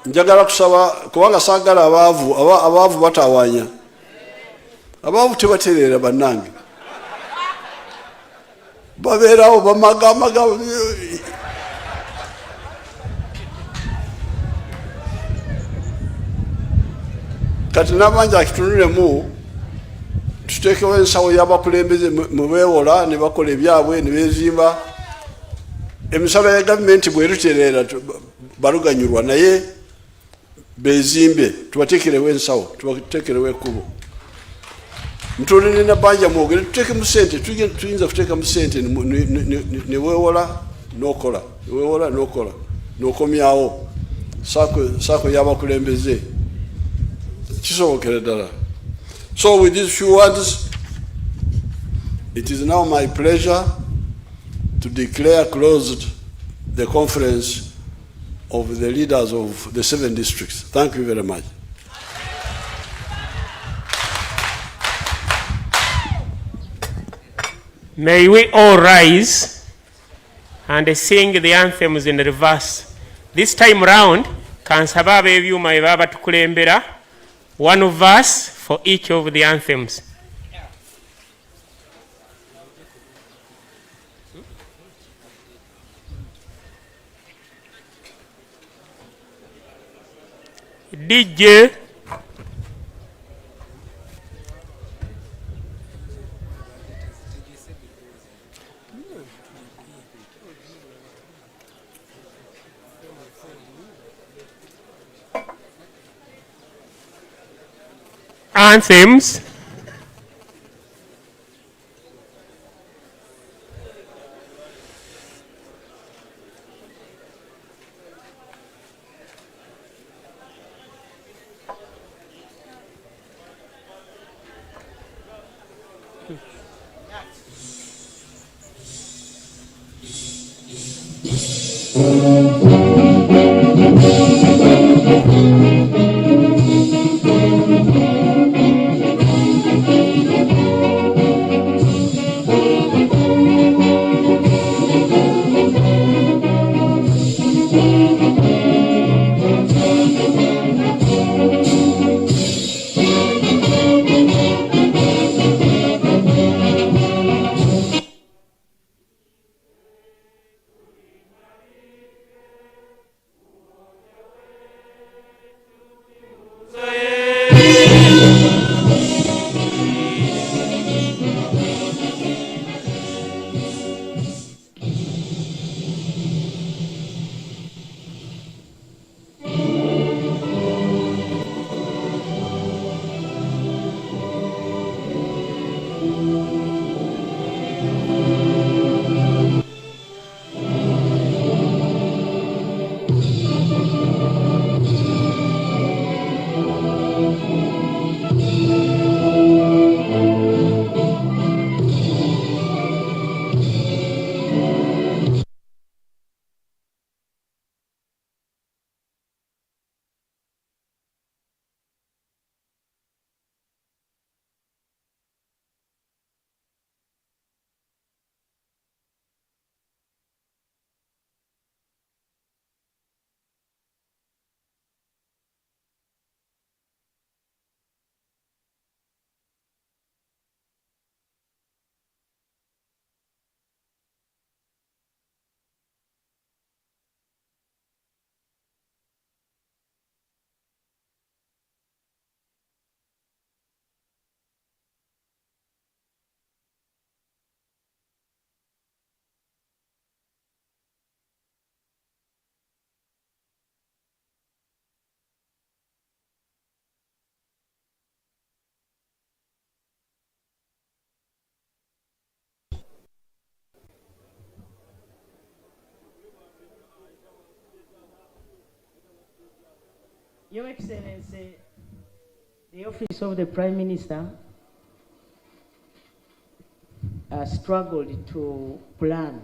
Njagala kusaba kubanga saagala abaavu batawaanya. Abaavu tebatereera bannange, babeerawo bamagamaga. Kati nabanja akitunulemu, tuteekewo ensawo y'abakulembeze mu beewola ne bakola ebyabwe ne beezimba. Emisala ya gavumenti bwerutereera baluganyulwa, naye beezimbe, tubateekerewo ensawo, tubateekerewo ekkubo. Mutulire nabanja mwogere tuteekemu ssente, tuyinza kuteekamu ssente ne weewola n'okola, weewola n'okola, n'okomyawo saako y'abakulembeze. Kisobokera ddala. So with these few words, it is now my pleasure to declare closed the conference of the leaders of the 7 districts. Thank you very much. May we all rise and sing the anthems in reverse. This time round, kansaba abebyuma baba tukulembera, one verse for each of the anthems. DJ anthems. Your Excellency, the Office of the Prime Minister struggled to plan